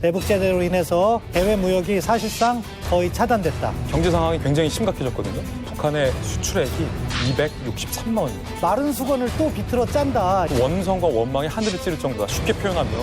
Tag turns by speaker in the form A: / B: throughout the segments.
A: 대북 제재로 인해서 해외 무역이 사실상 거의 차단됐다.
B: 경제 상황이 굉장히 심각해졌거든요. 북한의 수출액이 263만 원입니다.
A: 마른 수건을 또 비틀어 짠다.
B: 원성과 원망이 하늘을 찌를 정도다. 쉽게 표현하면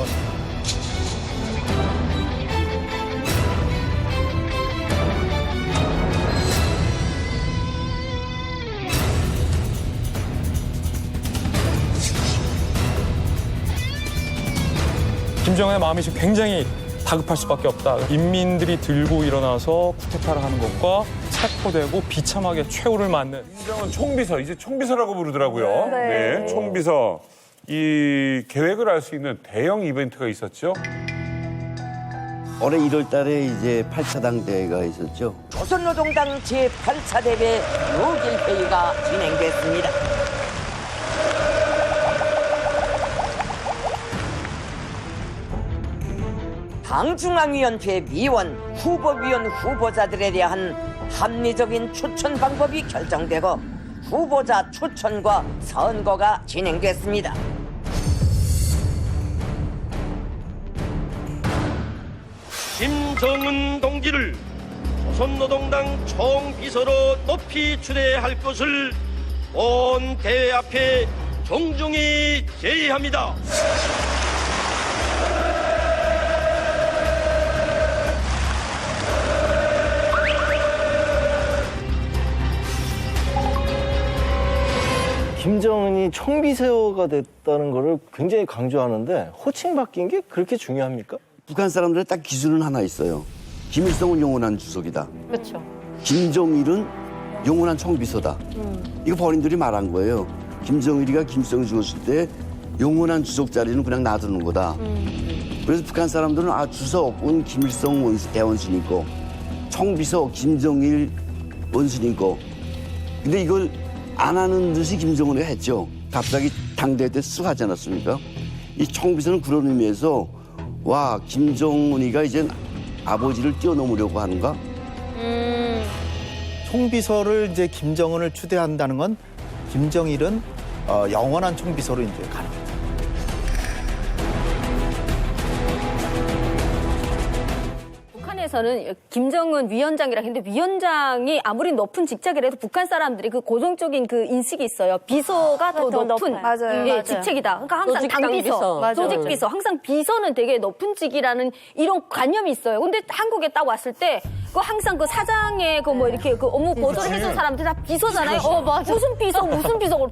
B: 김정은의 마음이 지금 굉장히 다급할 수밖에 없다. 인민들이 들고 일어나서 쿠데타를 하는 것과 체포되고 비참하게 최후를 맞는.
C: 김정은 총비서, 이제 총비서라고 부르더라고요.
D: 네.
C: 총비서. 이 계획을 알 수 있는 대형 이벤트가 있었죠.
E: 올해 1월 달에 이제 8차 당대회가 있었죠.
D: 조선노동당 제8차 대회 6일 회의가 진행됐습니다. 당중앙위원회 위원, 후보위원 후보자들에 대한 합리적인 추천 방법이 결정되고 후보자 추천과 선거가 진행됐습니다.
F: 김정은 동지를 조선노동당 총비서로 높이 추대할 것을 온 대회 앞에 정중히 제의합니다.
G: 김정은이 총비서가 됐다는 거를 굉장히 강조하는데 호칭 바뀐 게 그렇게 중요합니까?
E: 북한 사람들은 딱 기준은 하나 있어요. 김일성은 영원한 주석이다.
H: 그렇죠.
E: 김정일은 영원한 총비서다. 이거 본인들이 말한 거예요. 김정일이가 김일성을 죽었을 때 영원한 주석 자리는 그냥 놔두는 거다. 그래서 북한 사람들은 주석은 김일성 대원수니까 총비서 김정일 원수니까. 근데 이걸 안 하는 듯이 김정은이가 했죠. 갑자기 당대회 때 쓱 하지 않았습니까? 이 총비서는 그런 의미에서 와, 김정은이가 이제 아버지를 뛰어넘으려고 하는가?
I: 총비서를 이제 김정은을 추대한다는 건 김정일은 영원한 총비서로 이제 가는 거죠.
H: 북한에서는 김정은 위원장이라 했는데 위원장이 아무리 높은 직책이라도 북한 사람들이 그 고정적인 그 인식이 있어요. 비서가 더 높은
J: 맞아요.
H: 예,
J: 맞아요.
H: 직책이다. 그러니까 항상
J: 조직당
H: 당비서,
J: 비서. 맞아요.
H: 조직비서, 항상 비서는 되게 높은 직이라는 이런 관념이 있어요. 근데 한국에 딱 왔을 때 그 항상 그 사장의 그 뭐 이렇게 그 업무 보조를 해준 사람들 다 비서잖아요.
J: 맞아.
H: 무슨 비서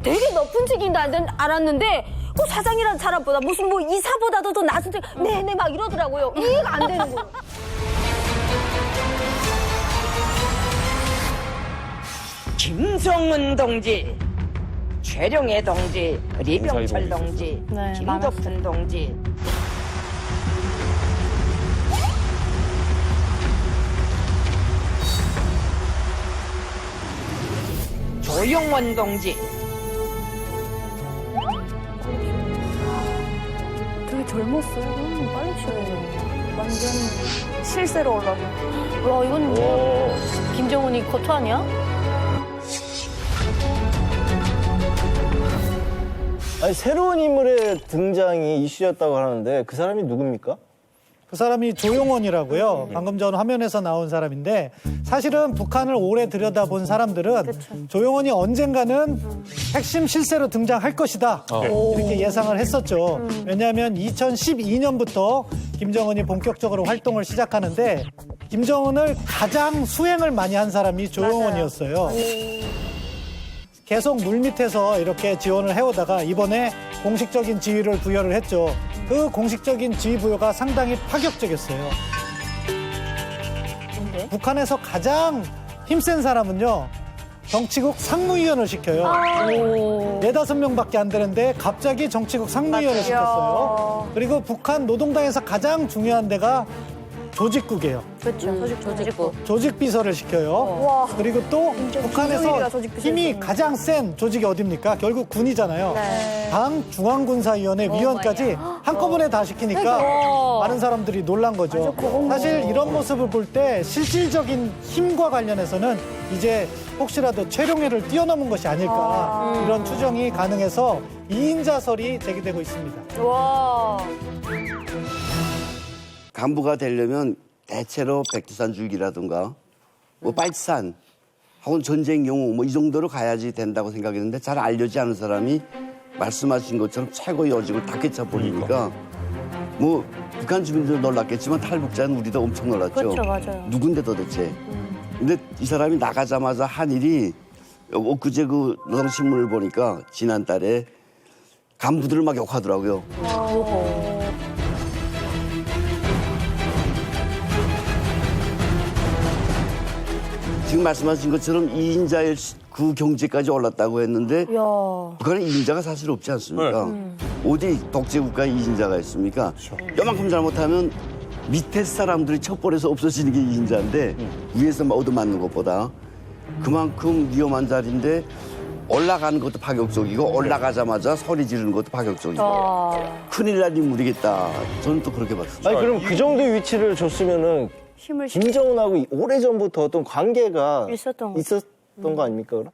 H: 되게 높은 직인 줄 알았는데 그 사장이라는 사람보다 무슨 뭐 이사보다도 더 낮은 직 네네 막 이러더라고요. 이해가 안 되는 거예요.
D: 김정은 동지, 최룡해 동지, 리병철 동지,
J: 네,
D: 김덕순 동지. 조용원 동지.
J: 되게 젊었어요. 빨리 치워요. 완전 실세로 올라가.
H: 와 이건 뭐 김정은이 코트 아니야?
G: 아니, 새로운 인물의 등장이 이슈였다고 하는데 그 사람이 누굽니까?
A: 그 사람이 조용원이라고요. 방금 전 화면에서 나온 사람인데 사실은 북한을 오래 들여다본 사람들은 조용원이 언젠가는 핵심 실세로 등장할 것이다. 이렇게 예상을 했었죠. 왜냐하면 2012년부터 김정은이 본격적으로 활동을 시작하는데 김정은을 가장 수행을 많이 한 사람이 조용원이었어요. 계속 물밑에서 이렇게 지원을 해오다가 이번에 공식적인 지위를 부여를 했죠. 그 공식적인 지위 부여가 상당히 파격적이었어요. 북한에서 가장 힘센 사람은요. 정치국 상무위원을 시켜요. 네다섯 명밖에 안 되는데 갑자기 정치국 상무위원을 시켰어요. 그리고 북한 노동당에서 가장 중요한 데가 조직국이에요.
H: 그렇죠. 조직부.
A: 조직비서를 시켜요. 그리고 또 북한에서 힘이 가장 센 조직이 어딥니까? 결국 군이잖아요. 당 중앙군사위원회 위원까지 한꺼번에 다 시키니까 많은 사람들이 놀란 거죠. 사실 이런 모습을 볼 때 실질적인 힘과 관련해서는 이제 혹시라도 최룡해를 뛰어넘은 것이 아닐까 이런 추정이 가능해서 2인자설이 제기되고 있습니다.
J: 와.
E: 간부가 되려면 대체로 백두산 줄기라든가 뭐 빨치산 혹은 전쟁 영웅 뭐 이 정도로 가야지 된다고 생각했는데 잘 알려지지 않은 사람이 말씀하신 것처럼 최고의 여직을 다 꿰차버리니까 뭐 북한 주민들도 놀랐겠지만 탈북자는 우리도 엄청 놀랐죠.
H: 그렇죠, 맞아요.
E: 누군데 도대체. 근데 이 사람이 나가자마자 한 일이 엊그제 그 노동신문을 보니까 지난달에 간부들을 막 욕하더라고요. 지금 말씀하신 것처럼 2인자의 그 경제까지 올랐다고 했는데 북한에 2인자가 사실 없지 않습니까? 어디 독재국가에 2인자가 있습니까? 요만큼 잘못하면 밑에 사람들이 척벌해서 없어지는 게 2인자인데 위에서 얻어맞는 것보다 그만큼 위험한 자리인데 올라가는 것도 파격적이고 올라가자마자 소리 지르는 것도 파격적이고 큰일 날 인물이겠다. 저는 또 그렇게 봤습니다.
G: 아니 그럼 그 정도 위치를 줬으면은 김정은하고 오래전부터 어떤 관계가 있었던 거 아닙니까? 그럼?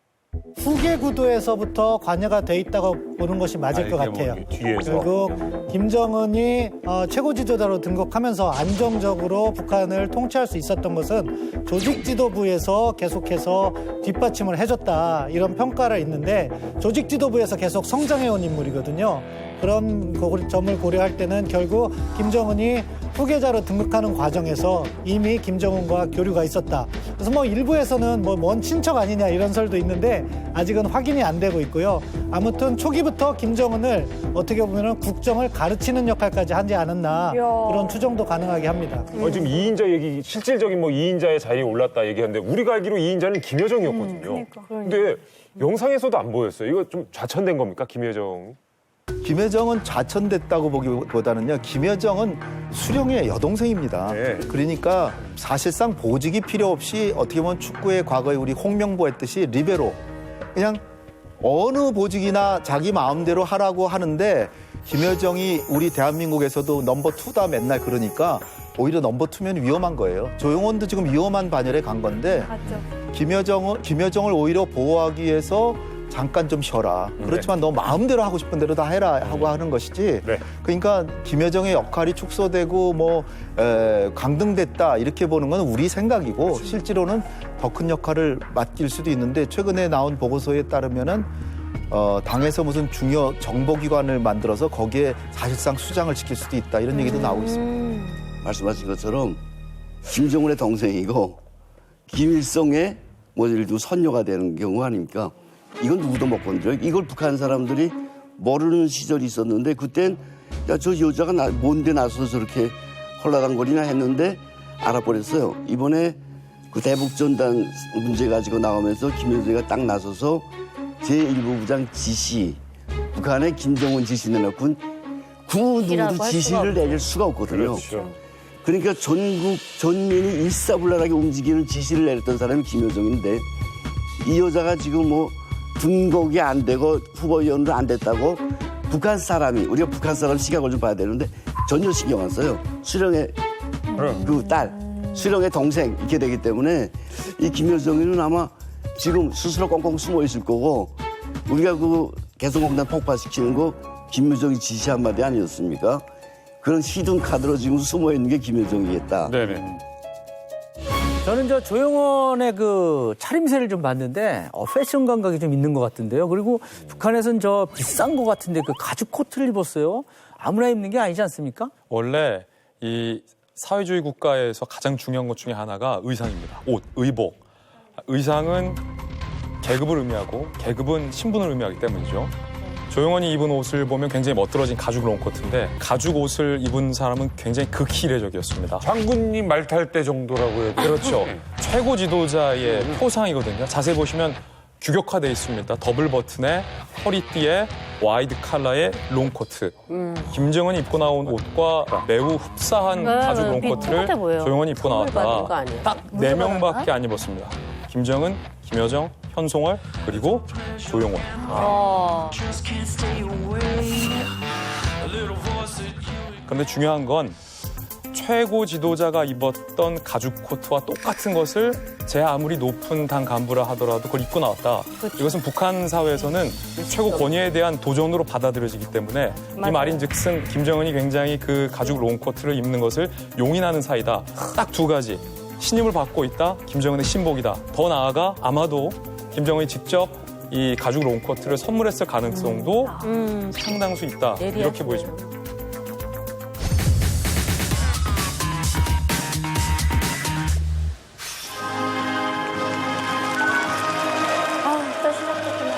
A: 후계 구도에서부터 관여가 돼 있다고 보는 것이 맞을 것 같아요. 결국 김정은이 최고 지도자로 등극하면서 안정적으로 북한을 통치할 수 있었던 것은 조직 지도부에서 계속해서 뒷받침을 해줬다 이런 평가를 있는데 조직 지도부에서 계속 성장해온 인물이거든요. 그런 점을 고려할 때는 결국 김정은이 후계자로 등극하는 과정에서 이미 김정은과 교류가 있었다. 그래서 뭐 일부에서는 뭐 먼 친척 아니냐 이런 설도 있는데 아직은 확인이 안 되고 있고요. 아무튼 초기부터 김정은을 어떻게 보면 국정을 가르치는 역할까지 하지 않았나 그런 추정도 가능하게 합니다.
K: 지금 2인자 얘기, 실질적인 뭐 2인자의 자리에 올랐다 얘기하는데 우리가 알기로 2인자는 김여정이었거든요. 근데 영상에서도 안 보였어요. 이거 좀 좌천된 겁니까, 김여정?
I: 김여정은 좌천됐다고 보기보다는요. 김여정은 수령의 여동생입니다.
K: 네.
I: 그러니까 사실상 보직이 필요 없이 어떻게 보면 축구의 과거에 우리 홍명보 했듯이 리베로 그냥 어느 보직이나 자기 마음대로 하라고 하는데 김여정이 우리 대한민국에서도 넘버 2다 맨날 그러니까 오히려 넘버 2면 위험한 거예요. 조용원도 지금 위험한 반열에 간 건데 김여정을 오히려 보호하기 위해서 잠깐 좀 쉬어라. 그렇지만 너 마음대로 하고 싶은 대로 다 해라 하고 하는 것이지. 그러니까 김여정의 역할이 축소되고 뭐 강등됐다 이렇게 보는 건 우리 생각이고 실제로는 더 큰 역할을 맡길 수도 있는데 최근에 나온 보고서에 따르면은 당에서 무슨 중요 정보기관을 만들어서 거기에 사실상 수장을 시킬 수도 있다 이런 얘기도 나오고 있습니다.
E: 말씀하신 것처럼 김정은의 동생이고 김일성의 뭐 예를 들면 선녀가 되는 경우 아닙니까? 이건 누구도 못 건드려요. 이걸 북한 사람들이 모르는 시절이 있었는데 그땐 야, 저 여자가 뭔데 나서서 저렇게 헐라당거리나 했는데 알아버렸어요. 이번에 그 대북전단 문제 가지고 나오면서 김여정이가 딱 나서서 제1부부장 지시, 북한의 김정은 지시 내놓고 그 누구도 지시를 내릴 수가 없거든요. 그러니까 전국 전민이 일사불란하게 움직이는 지시를 내렸던 사람이 김여정인데 이 여자가 지금 뭐 등록이 안 되고 후보위원으로 안 됐다고 북한 사람이 우리가 북한 사람 시각을 좀 봐야 되는데 전혀 신경 안 써요. 수령의 그 딸, 수령의 동생 이렇게 되기 때문에 이 김여정이는 아마 지금 스스로 꽁꽁 숨어 있을 거고 우리가 그 개성공단 폭파시키는 거 김여정이 지시 한마디 아니었습니까? 그런 히든 카드로 지금 숨어 있는 게 김여정이겠다.
B: 네네.
L: 저는 저 조용원의 그 차림새를 좀 봤는데 패션 감각이 좀 있는 것 같은데요. 그리고 북한에서는 저 비싼 것 같은데 그 가죽 코트를 입었어요. 아무나 입는 게 아니지 않습니까?
B: 원래 이 사회주의 국가에서 가장 중요한 것 중에 하나가 의상입니다. 옷, 의복. 의상은 계급을 의미하고 계급은 신분을 의미하기 때문이죠. 조용원이 입은 옷을 보면 굉장히 멋들어진 가죽 롱코트인데 가죽 옷을 입은 사람은 굉장히 극히 이례적이었습니다.
C: 장군님 말 탈 때 정도라고 해도
B: 그렇죠. 최고 지도자의 포상이거든요. 자세히 보시면 규격화되어 있습니다. 더블 버튼에 허리띠에 와이드 칼라의 롱코트. 김정은이 입고 나온 옷과 매우 흡사한 가죽 롱코트를 조용원이 입고 나왔다. 딱 4명밖에 안 입었습니다. 김정은, 김여정, 현송월, 그리고 조용원. 그런데 중요한 건 최고 지도자가 입었던 가죽 코트와 똑같은 것을 제 아무리 높은 당 간부라 하더라도 그걸 입고 나왔다. 이것은 북한 사회에서는 최고 권위에 대한 도전으로 받아들여지기 때문에 이 말인즉슨 김정은이 굉장히 그 가죽 롱코트를 입는 것을 용인하는 사이다. 딱 두 가지. 신임을 받고 있다. 김정은의 신복이다. 더 나아가 아마도 김정은이 직접 이 가죽 롱코트를 선물했을 가능성도 상당수 있다. 이렇게 보여집니다.
J: 또 시작했구나.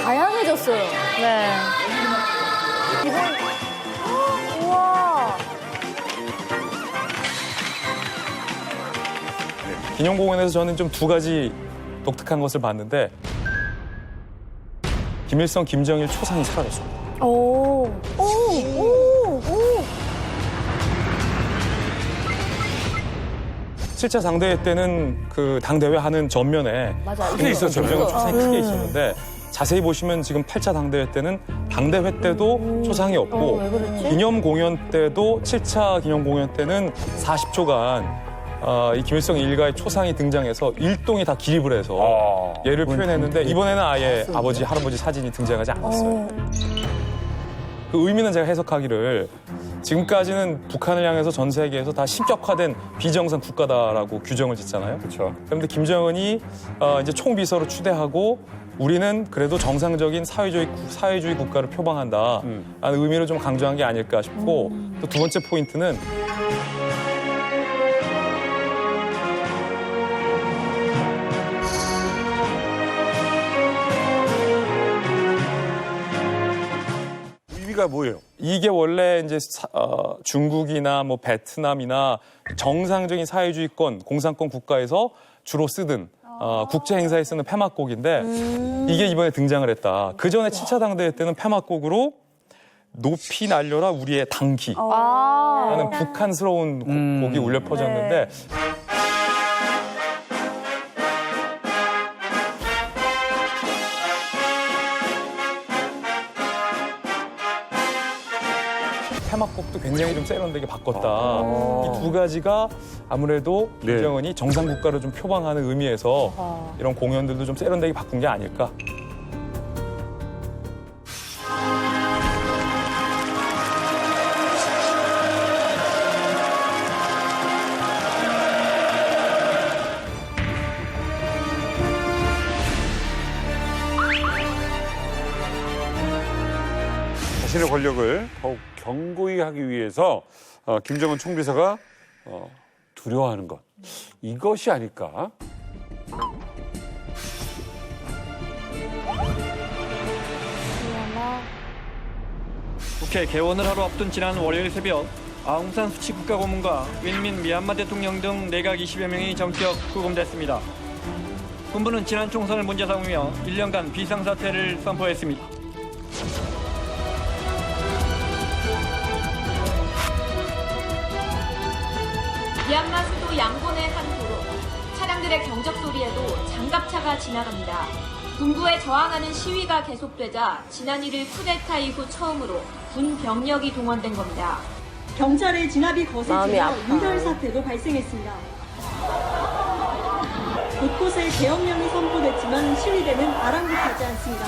H: 다양해졌어요.
J: 네. 우와.
B: 기념공원에서 저는 좀 두 가지 독특한 것을 봤는데 김일성, 김정일 초상이 사라졌습니다.
J: 오. 오. 오. 오.
B: 7차 당대회 때는 그 당대회 하는 전면에 크게 있었죠. 김정일 초상이 크게 있었는데 자세히 보시면 지금 8차 당대회 때는 당대회 때도 초상이 없고 기념 공연 때도 7차 기념 공연 때는 40초간 이 김일성 일가의 초상이 등장해서 일동이 다 기립을 해서 예를 표현했는데 이번에는 아예 아버지, 할아버지 사진이 등장하지 않았어요. 그 의미는 제가 해석하기를 지금까지는 북한을 향해서 전 세계에서 다 신격화된 비정상 국가다라고 규정을 짓잖아요.
C: 그렇죠.
B: 그런데 김정은이 이제 총비서로 추대하고 우리는 그래도 정상적인 사회주의 국가를 표방한다 라는 의미를 좀 강조한 게 아닐까 싶고 또 두 번째 포인트는
C: 의미가 뭐예요?
B: 이게 원래 이제 중국이나 뭐 베트남이나 정상적인 사회주의권, 공산권 국가에서 주로 쓰던 국제 행사에 쓰는 폐막곡인데 이게 이번에 등장을 했다. 그 전에 7차 당대회 때는 폐막곡으로 높이 날려라 우리의 당기 라는 북한스러운 곡이 울려 퍼졌는데 폐막곡도 굉장히 좀 세련되게 바꿨다. 이 두 가지가 아무래도 김정은이 정상 국가를 좀 표방하는 의미에서 이런 공연들도 좀 세련되게 바꾼 게 아닐까.
C: 자신의 권력을 더욱 견고히 하기 위해서 김정은 총비서가 두려워하는 것. 이것이 아닐까?
M: 국회 개원을 하루 앞둔 지난 월요일 새벽 아웅산 수치 국가고문과 윈민 미얀마 대통령 등 내각 20여 명이 전격 구금됐습니다. 군부는 지난 총선을 문제 삼으며 1년간 비상사태를 선포했습니다.
N: 미얀마 수도 양곤의 한 도로, 차량들의 경적 소리에도 장갑차가 지나갑니다. 군부에 저항하는 시위가 계속되자 지난 1일 쿠데타 이후 처음으로 군 병력이 동원된 겁니다.
O: 경찰의 진압이 거세지며 인절 사태도 발생했습니다. 곳곳에 계엄령이 선포됐지만 시위대는 아랑곳하지 않습니다.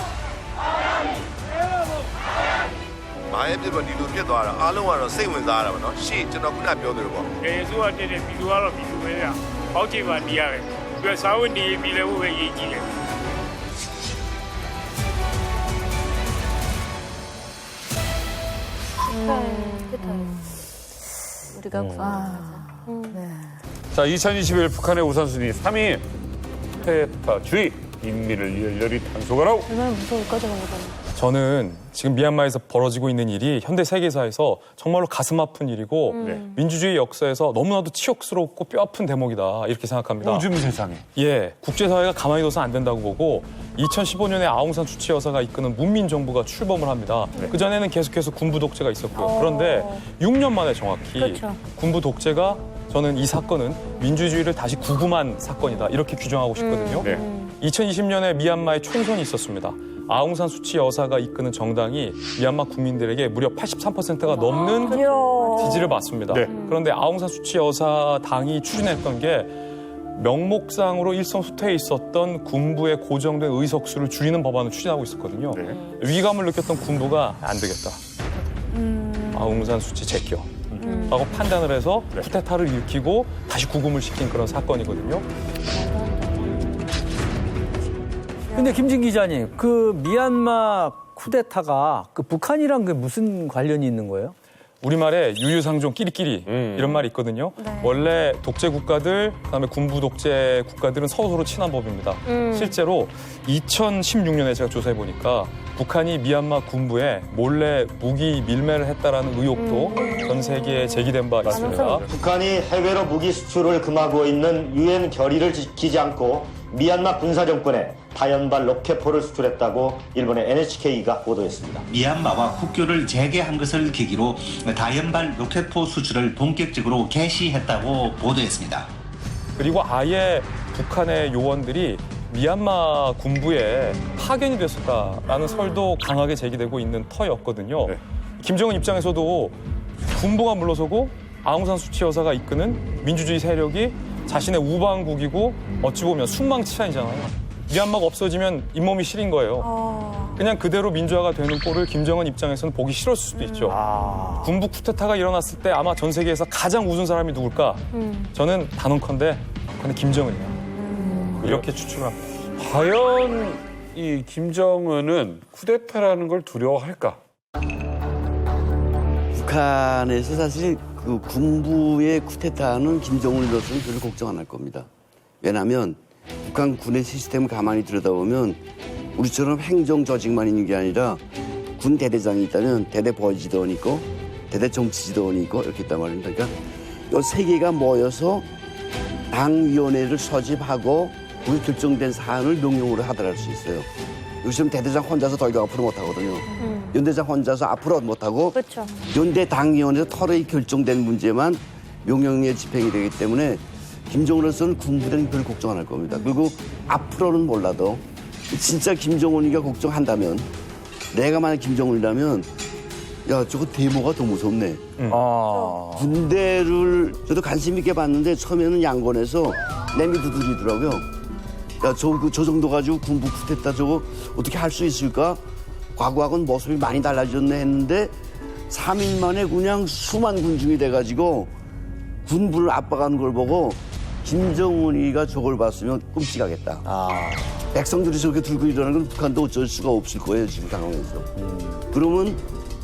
P: ဘာရဲ့ဖြစ်ပေါ်ဒီလိုဖြစ်သွားတာအားလုံးကတော့စိတ်ဝင်စားရတာပေါ့နော်ရှေ့ကျွန်တော်ခုနပြောသလိုပေါ့
Q: 예수가တဲ့ပြည်သူကတော့ပြည်သူပဲဗျ။အောက်ခြေမှာနေရတယ်။ပြီးတော့စာဝတ်နေပြည်လည်းပဲရေးကြည့်တယ်။
J: 우리가
C: 자, 2021 북한의 우선순위 3위. 폐파주의 인민을 열렬히 단속하라고.
J: 얼마나 무서울까 저런 거 보면.
B: 저는 지금 미얀마에서 벌어지고 있는 일이 현대 세계사에서 정말로 가슴 아픈 일이고 민주주의 역사에서 너무나도 치욕스럽고 뼈아픈 대목이다 이렇게 생각합니다.
C: 요즘 세상에.
B: 예, 국제사회가 가만히 둬서 안 된다고 보고 2015년에 아웅산 수치 여사가 이끄는 문민정부가 출범을 합니다. 그전에는 계속해서 군부 독재가 있었고요. 그런데 6년 만에 정확히
H: 그렇죠.
B: 군부 독재가 저는 이 사건은 민주주의를 다시 구금한 사건이다 이렇게 규정하고 싶거든요. 2020년에 미얀마에 총선이 있었습니다. 아웅산 수치 여사가 이끄는 정당이 미얀마 국민들에게 무려 83%가 넘는 지지를 받습니다. 그런데 아웅산 수치 여사 당이 추진했던 게 명목상으로 일선 후퇴에 있었던 군부의 고정된 의석수를 줄이는 법안을 추진하고 있었거든요. 위기감을 느꼈던 군부가 안 되겠다. 아웅산 수치 제껴. 라고 판단을 해서 쿠데타를 일으키고 다시 구금을 시킨 그런 사건이거든요.
L: 근데 김진 기자님, 그 미얀마 쿠데타가 그 북한이랑 그 무슨 관련이 있는 거예요?
B: 우리말에 유유상종 끼리끼리 이런 말이 있거든요. 원래 독재 국가들, 그다음에 군부 독재 국가들은 서로 친한 법입니다. 실제로 2016년에 제가 조사해 보니까 북한이 미얀마 군부에 몰래 무기 밀매를 했다라는 의혹도 전 세계에 제기된 바 있습니다.
R: 북한이 해외로 무기 수출을 금하고 있는 유엔 결의를 지키지 않고 미얀마 군사 정권에 다연발 로켓포를 수출했다고 일본의 NHK가 보도했습니다.
S: 미얀마와 국교를 재개한 것을 계기로 다연발 로켓포 수출을 본격적으로 개시했다고 보도했습니다.
B: 그리고 아예 북한의 요원들이 미얀마 군부에 파견이 됐었다라는 설도 강하게 제기되고 있는 터였거든요. 김정은 입장에서도 군부가 물러서고 아웅산 수치 여사가 이끄는 민주주의 세력이 자신의 우방국이고 어찌 보면 순망치안이잖아요. 미얀마가 없어지면 잇몸이 시린 거예요. 그냥 그대로 민주화가 되는 꼴을 김정은 입장에서는 보기 싫었을 수도 있죠. 군부 쿠데타가 일어났을 때 아마 전 세계에서 가장 우스운 사람이 누굴까? 저는 단언컨대 김정은이에요. 이렇게 추측을 합니다.
C: 과연 이 김정은은 쿠데타라는 걸 두려워할까?
E: 북한에서 사실 그 군부의 쿠데타는 김정은으로서는 별로 걱정 안 할 겁니다. 왜냐하면 북한 군의 시스템을 가만히 들여다보면 우리처럼 행정 조직만 있는 게 아니라 군 대대장이 있다면 대대 보지도원이 있고 대대 정치지도원이 있고 이렇게 있단 말입니다. 그러니까 이 세 개가 모여서 당위원회를 소집하고 그게 결정된 사안을 명령으로 하더라 할 수 있어요. 요즘 대대장 혼자서 덜경 앞으로 못하거든요. 연대장 혼자서 앞으로 못하고
H: 그렇죠.
E: 연대 당위원회에서 털어이 결정된 문제만 명령에 집행이 되기 때문에 김정은으로서는 군부대는 별 걱정 안 할 겁니다. 그리고 앞으로는 몰라도 진짜 김정은이가 걱정한다면 내가 만약 김정은이라면 야 저거 데모가 더 무섭네. 군대를 저도 관심 있게 봤는데 처음에는 양곤에서 내미 두드리더라고요. 야 저 정도 가지고 군부 쿠데타 저거 어떻게 할 수 있을까? 과거하고는 모습이 많이 달라졌네 했는데 3일 만에 그냥 수만 군중이 돼가지고 군부를 압박하는 걸 보고 김정은이가 저걸 봤으면 끔찍하겠다. 백성들이 저렇게 들고 일어나는 건 북한도 어쩔 수가 없을 거예요, 지금 상황에서. 그러면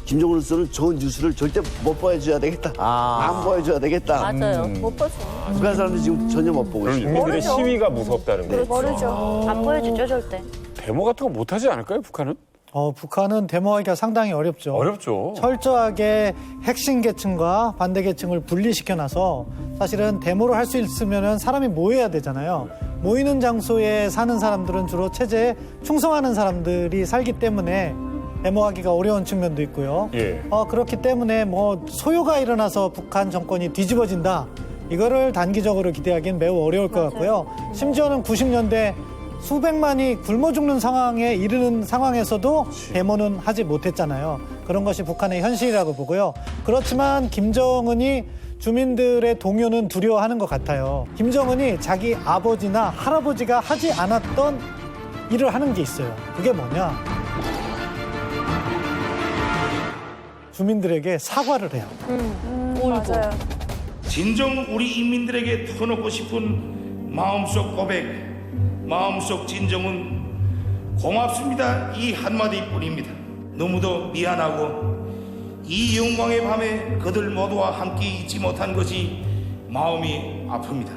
E: 김정은으로서는 좋은 뉴스를 절대 못 보여줘야 되겠다. 안 보여줘야 되겠다.
J: 맞아요. 못 보죠.
E: 북한 사람들이 지금 전혀 못 보고 있어요.
K: 국민들의 시위가 무섭다는 거죠.
J: 모르죠. 안 보여주죠, 절대.
C: 데모 같은 거 못 하지 않을까요, 북한은?
A: 북한은 데모하기가 상당히 어렵죠.
C: 어렵죠.
A: 철저하게 핵심 계층과 반대 계층을 분리시켜놔서 사실은 데모를 할 수 있으면 사람이 모여야 되잖아요. 모이는 장소에 사는 사람들은 주로 체제에 충성하는 사람들이 살기 때문에 데모하기가 어려운 측면도 있고요. 그렇기 때문에 뭐 소요가 일어나서 북한 정권이 뒤집어진다. 이거를 단기적으로 기대하기는 매우 어려울 것 같고요. 심지어는 90년대 수백만이 굶어 죽는 상황에 이르는 상황에서도 데모는 하지 못했잖아요. 그런 것이 북한의 현실이라고 보고요. 그렇지만 김정은이 주민들의 동요는 두려워하는 것 같아요. 김정은이 자기 아버지나 할아버지가 하지 않았던 일을 하는 게 있어요. 그게 뭐냐? 주민들에게 사과를 해요.
J: 맞아요.
T: 진정 우리 인민들에게 터놓고 싶은 마음속 고백, 마음속 진정은 고맙습니다 이 한마디뿐입니다. 너무도 미안하고 이 영광의 밤에 그들 모두와 함께 있지 못한 것이 마음이 아픕니다.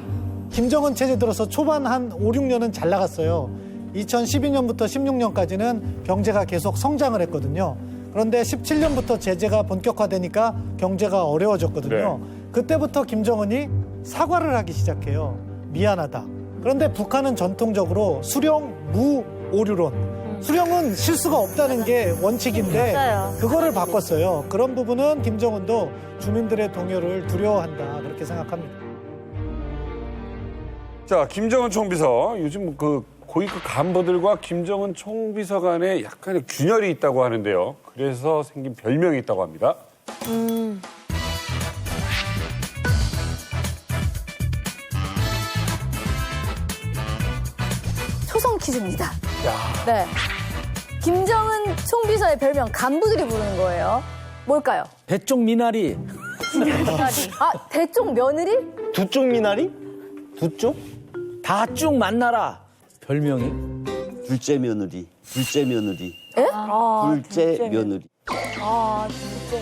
A: 김정은 체제 들어서 초반 한 5, 6년은 잘 나갔어요. 2012년부터 16년까지는 경제가 계속 성장을 했거든요. 그런데 17년부터 제재가 본격화되니까 경제가 어려워졌거든요. 그때부터 김정은이 사과를 하기 시작해요. 미안하다. 그런데 북한은 전통적으로 수령, 무, 오류론. 수령은 실수가 없다는 게 원칙인데 그거를 바꿨어요. 그런 부분은 김정은도 주민들의 동요를 두려워한다. 그렇게 생각합니다.
C: 자, 김정은 총비서. 요즘 그 고위급 간부들과 김정은 총비서 간에 약간의 균열이 있다고 하는데요. 그래서 생긴 별명이 있다고 합니다.
J: 초성 퀴즈입니다. 네. 김정은 총비서의 별명 간부들이 부르는 거예요. 뭘까요?
L: 대쪽 미나리.
J: 아, 대쪽 며느리?
G: 두 쪽 미나리? 두 쪽?
L: 다 쭉 만나라. 별명이.
E: 둘째 며느리. 둘째 며느리.
J: 예?
E: 둘째 며느리.
J: 아, 둘째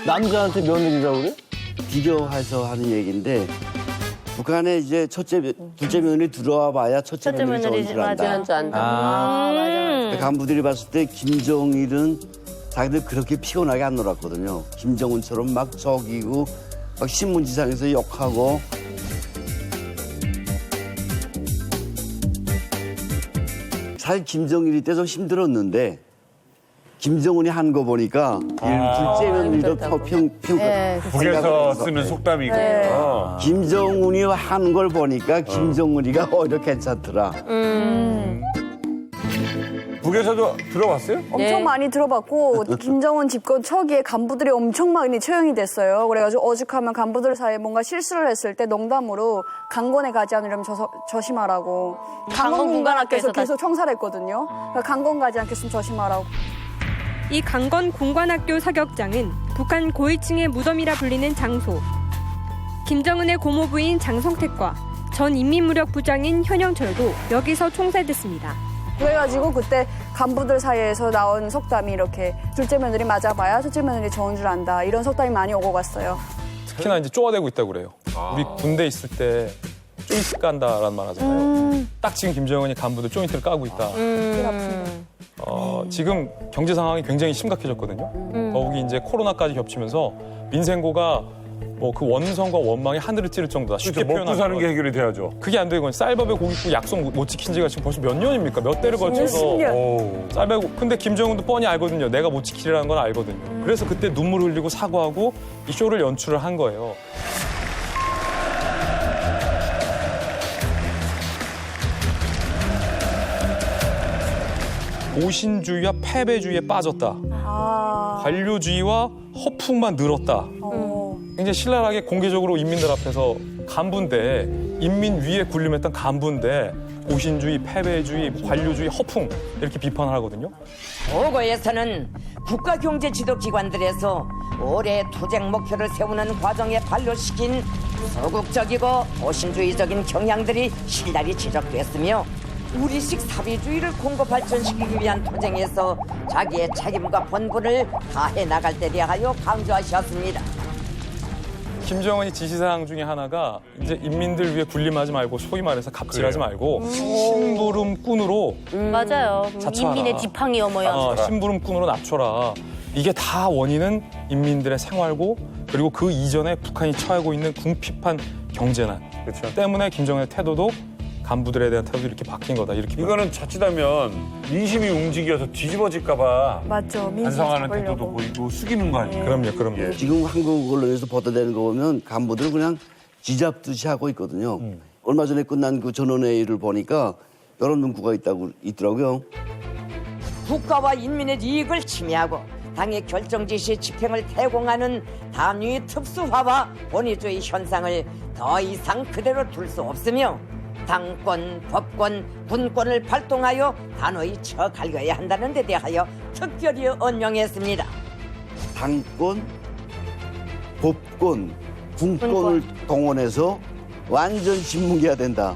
G: 남자한테 며느리라고 그래?
E: 비교해서 하는 얘기인데 북한에 이제 둘째 며느리 들어와 봐야 첫째 며느리 줄 안다.
J: 맞아.
E: 간부들이 봤을 때 김정일은 자기들 그렇게 피곤하게 안 놀았거든요. 김정은처럼 막 적이고 막 신문지상에서 욕하고 사실 김정일이 때 좀 힘들었는데 김정은이 한 거 보니까 둘째 며느리도 더
C: 북에서 쓰는 속담이거든요.
E: 김정은이 한 걸 보니까 김정은이가 오히려 괜찮더라.
C: 북에서도 들어봤어요?
J: 엄청 많이 들어봤고 김정은 집권 초기에 간부들이 엄청 많이 처형이 됐어요. 그래가지고 오죽하면 간부들 사이에 뭔가 실수를 했을 때 농담으로 강건에 가지 않으려면 조심하라고. 강건군관학교에서 계속 청사를 했거든요. 그러니까 강건 가지 않겠으면 조심하라고.
U: 이 강건 공관학교 사격장은 북한 고위층의 무덤이라 불리는 장소. 김정은의 고모부인 장성택과 전 인민무력부장인 현영철도 여기서 총살됐습니다.
J: 그래가지고 그때 간부들 사이에서 나온 속담이 이렇게 둘째 며느리 맞아봐야 첫째 며느리 좋은 줄 안다. 이런 속담이 많이 오고 갔어요.
B: 특히나 이제 쪼아대고 있다고 그래요. 우리 군대 있을 때 조인트 깐다라는 말 하잖아요. 딱 지금 김정은이 간부들 조인트를 까고 있다. 지금 경제 상황이 굉장히 심각해졌거든요. 더욱이 이제 코로나까지 겹치면서 민생고가 뭐 그 원성과 원망이 하늘을 찌를 정도다. 쉽게 표현하면
C: 먹고 사는 게 해결이 돼야죠.
B: 그게 안 되고 쌀밥에 고깃국 약속 못 지킨 지가 지금 벌써 몇 년입니까? 몇 대를 걸쳐서 쌀밥에 근데 김정은도 뻔히 알거든요. 내가 못 지키리라는 건 알거든요. 그래서 그때 눈물 흘리고 사과하고 이 쇼를 연출을 한 거예요. 오신주의와 패배주의에 빠졌다. 관료주의와 허풍만 늘었다. 굉장히 신랄하게 공개적으로 인민들 앞에서 간부인데 인민 위에 군림했던 간부인데 오신주의, 패배주의, 관료주의, 허풍 이렇게 비판을 하거든요.
D: 보고에서는 국가경제지도기관들에서 올해 투쟁 목표를 세우는 과정에 반려시킨 서국적이고 오신주의적인 경향들이 신랄히 지적됐으며 우리식 사비주의를 공고 발전시키기 위한 투쟁에서 자기의 책임과 본분을 다해 나갈 때 대하여 강조하셨습니다.
B: 김정은이 지시사항 중에 하나가 이제 인민들 위해 군림하지 말고 소위 말해서 갑질하지 말고 심부름꾼으로
H: 맞아요.
B: 자처하라.
H: 인민의 지팡이여 뭐야.
B: 심부름꾼으로 낮춰라. 이게 다 원인은 인민들의 생활고 그리고 그 이전에 북한이 처하고 있는 궁핍한 경제난 때문에 김정은의 태도도 간부들에 대한 태도도 이렇게 바뀐 거다. 이렇게
C: 이거는 자칫하면 민심이 움직여서 뒤집어질까 봐
J: 맞죠.
C: 반성하는 태도도 보이고 숙이는 거 아니에요?
B: 그럼요.
E: 지금 한국 언론에서 보도되는 거 보면 간부들은 그냥 지잡듯이 하고 있거든요. 얼마 전에 끝난 그 전원회의를 보니까 여러 문구가 있더라고요.
D: 국가와 인민의 이익을 침해하고 당의 결정 지시 집행을 태공하는 당위 특수화와 권위주의 현상을 더 이상 그대로 둘 수 없으며 당권, 법권, 군권을 발동하여 단호히 처갈겨야 한다는 데 대하여 특별히 언명했습니다.
E: 당권, 법권, 군권을 동원해서 완전 진뭉개야 된다.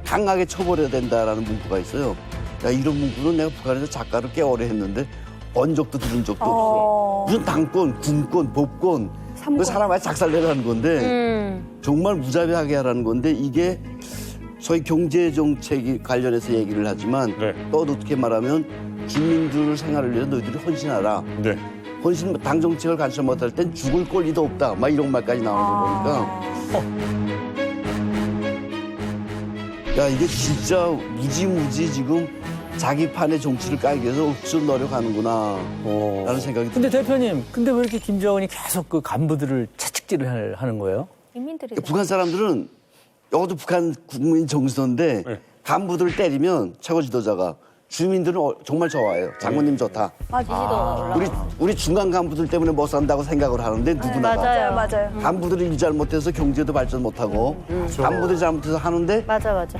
E: 강하게 쳐버려야 된다라는 문구가 있어요. 야, 이런 문구는 내가 북한에서 작가를 꽤 오래 했는데 본 적도 들은 적도 없어. 무슨 당권, 군권, 법권 그 사람한테 작살내라는 건데 정말 무자비하게 하라는 건데 이게 소위 경제 정책 관련해서 얘기를 하지만 또 어떻게 말하면 주민들 생활을 위해서 너희들이 헌신하라. 헌신 당 정책을 관심 못할 땐 죽을 권리도 없다. 막 이런 말까지 나오는 거 보니까 야 이게 진짜 무지무지 지금 자기 판의 정치를 깔기 위해서 억수로 노력하는구나 라는 생각이
L: 근데 대표님, 근데 왜 이렇게 김정은이 계속 그 간부들을 채찍질을 하는 거예요?
H: 인민들이
E: 북한 사람들은 이것도 북한 국민 정서인데 간부들을 때리면 최고 지도자가 주민들은 정말 좋아해요. 장모님 좋다. 우리 중간 간부들 때문에 못 산다고 생각을 하는데 누구나
J: 맞아요.
E: 간부들이 일 잘못해서 경제도 발전 못하고 간부들이 잘못해서 하는데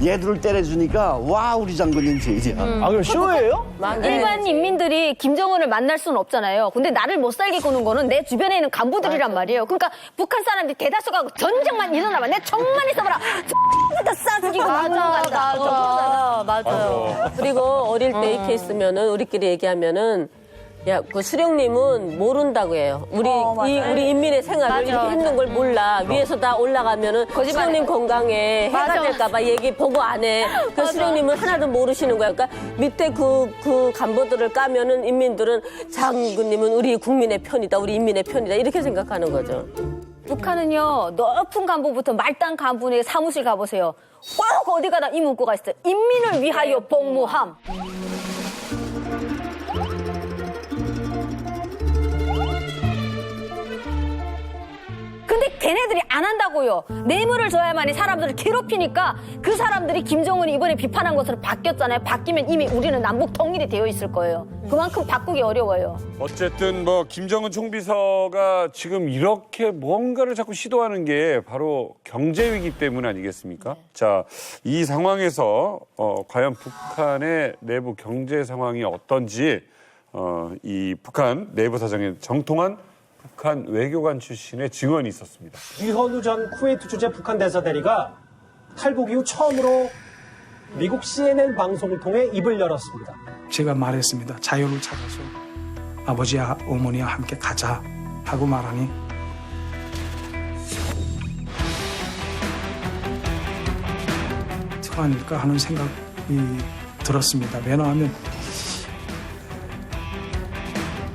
E: 얘들을 때려주니까 와 우리 장군님 제일이야.
L: 그럼 쇼예요?
H: 일반 인민들이 김정은을 만날 수는 없잖아요. 근데 나를 못 살게 구는 거는 내 주변에 있는 간부들이란 말이에요. 그러니까 북한 사람들이 대다수가 전쟁만 일어나면 내 정만 있어봐라. 다 싸죽이고
F: 맞아요. 그리고 어릴 때 이 케이스면은 우리끼리 얘기하면은 야, 그 수령님은 모른다고 해요. 우리 인민의 생활을 이렇게 힘든 걸 몰라. 위에서 다 올라가면은 수령님 건강에 해가 될까봐 얘기 보고 안 해. 그 수령님은 하나도 모르시는 거야. 그러니까 밑에 그 간부들을 까면은 인민들은 장군님은 우리 국민의 편이다. 우리 인민의 편이다. 이렇게 생각하는 거죠.
H: 북한은요, 높은 간부부터 말단 간부의 사무실 가보세요. 꼭 어디 가다 이 문구가 있어요. 인민을 위하여 복무함. 근데 걔네들이 안 한다고요. 뇌물을 줘야만이 사람들을 괴롭히니까 그 사람들이 김정은이 이번에 비판한 것으로 바뀌었잖아요. 바뀌면 이미 우리는 남북 통일이 되어 있을 거예요. 그만큼 바꾸기 어려워요.
C: 어쨌든 뭐 김정은 총비서가 지금 이렇게 뭔가를 자꾸 시도하는 게 바로 경제 위기 때문 아니겠습니까? 자, 이 상황에서 과연 북한의 내부 경제 상황이 어떤지 이 북한 내부 사정에 정통한 북한 외교관 출신의 증언이 있었습니다.
V: 유현우 전 쿠웨이트 주재 북한 대사 대리가 탈북 이후 처음으로 미국 CNN 방송을 통해 입을 열었습니다.
W: 제가 말했습니다. 자유를 찾아서 아버지와 어머니와 함께 가자 하고 말하니 어떡할까 하는 생각이 들었습니다. 왜냐하면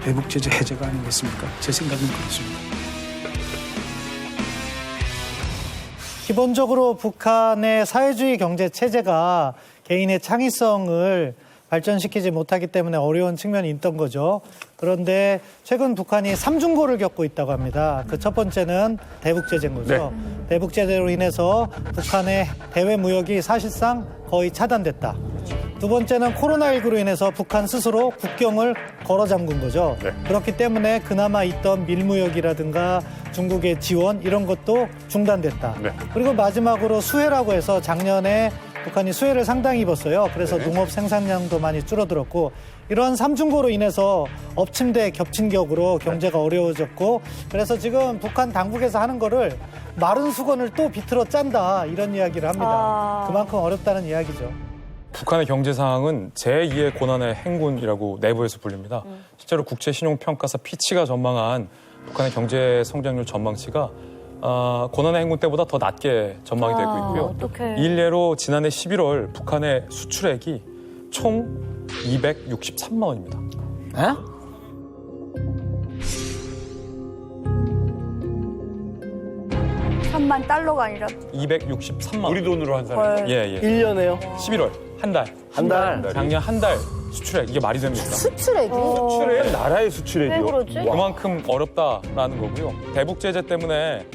W: 대북 제재 해제가 아니겠습니까? 제 생각은 그렇습니다.
A: 기본적으로 북한의 사회주의 경제 체제가 개인의 창의성을 발전시키지 못하기 때문에 어려운 측면이 있던 거죠. 그런데 최근 북한이 삼중고를 겪고 있다고 합니다. 그 첫 번째는 대북 제재인 거죠. 대북 제재로 인해서 북한의 대외 무역이 사실상 거의 차단됐다. 두 번째는 코로나19로 인해서 북한 스스로 국경을 걸어 잠근 거죠. 그렇기 때문에 그나마 있던 밀무역이라든가 중국의 지원 이런 것도 중단됐다. 그리고 마지막으로 수해라고 해서 작년에 북한이 수해를 상당히 입었어요. 그래서 농업 생산량도 많이 줄어들었고 이런 삼중고로 인해서 엎친 데 겹친 격으로 경제가 어려워졌고 그래서 지금 북한 당국에서 하는 거를 마른 수건을 또 비틀어 짠다 이런 이야기를 합니다. 그만큼 어렵다는 이야기죠.
B: 북한의 경제 상황은 제2의 고난의 행군이라고 내부에서 불립니다. 실제로 국제신용평가사 피치가 전망한 북한의 경제 성장률 전망치가 고난의 행군 때보다 더 낮게 전망이 되고 있고요.
H: 어떡해.
B: 일례로 지난해 11월 북한의 수출액이 총 263만 원입니다.
L: 에?
J: $3만 아니라
B: 263만 원.
C: 우리 돈으로 한 사람.
B: 예.
L: 1년에요?
B: 11월 한 달.
L: 한 달.
B: 작년 한 달 수출액 이게 말이 됩니까?
F: 수출액이?
C: 수출액 나라의 수출액이요?
H: 왜 그러지?
B: 그만큼 어렵다라는 거고요. 대북 제재 때문에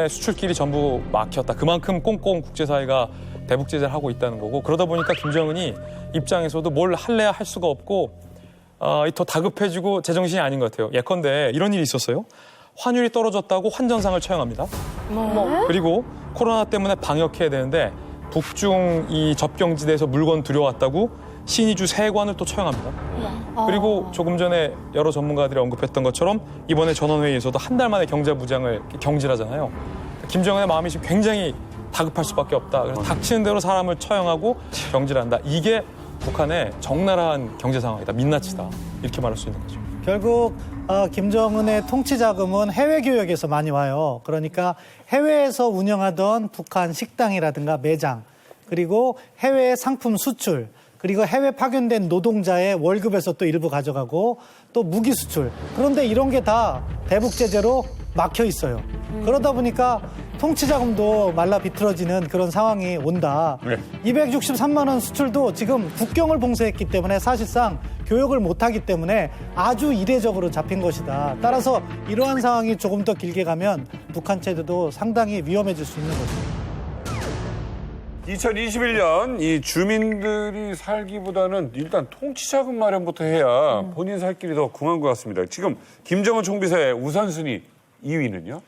B: 수출길이 전부 막혔다. 그만큼 꽁꽁 국제사회가 대북 제재를 하고 있다는 거고 그러다 보니까 김정은이 입장에서도 뭘 할래야 할 수가 없고 더 다급해지고 제정신이 아닌 것 같아요. 예컨대 이런 일이 있었어요. 환율이 떨어졌다고 환전상을 처형합니다. 그리고 코로나 때문에 방역해야 되는데 북중 이 접경지대에서 물건 들여왔다고 신의주 세관을 또 처형합니다. 그리고 조금 전에 여러 전문가들이 언급했던 것처럼 이번에 전원회의에서도 한 달 만에 경제 무장을 경질하잖아요. 김정은의 마음이 지금 굉장히 다급할 수밖에 없다. 그래서 닥치는 대로 사람을 처형하고 경질한다. 이게 북한의 적나라한 경제 상황이다. 민낯이다. 이렇게 말할 수 있는 거죠.
A: 결국 김정은의 통치 자금은 해외 교역에서 많이 와요. 그러니까 해외에서 운영하던 북한 식당이라든가 매장, 그리고 해외 상품 수출, 그리고 해외 파견된 노동자의 월급에서 또 일부 가져가고 또 무기 수출. 그런데 이런 게 다 대북 제재로 막혀 있어요. 그러다 보니까 통치 자금도 말라 비틀어지는 그런 상황이 온다. 263만 원 수출도 지금 국경을 봉쇄했기 때문에 사실상 교역을 못하기 때문에 아주 이례적으로 잡힌 것이다. 따라서 이러한 상황이 조금 더 길게 가면 북한 체제도 상당히 위험해질 수 있는 거죠.
C: 2021년 이 주민들이 살기보다는 일단 통치자금 마련부터 해야 본인 살 길이 더 궁한 것 같습니다. 지금 김정은 총비서의 우선순위 2위는요?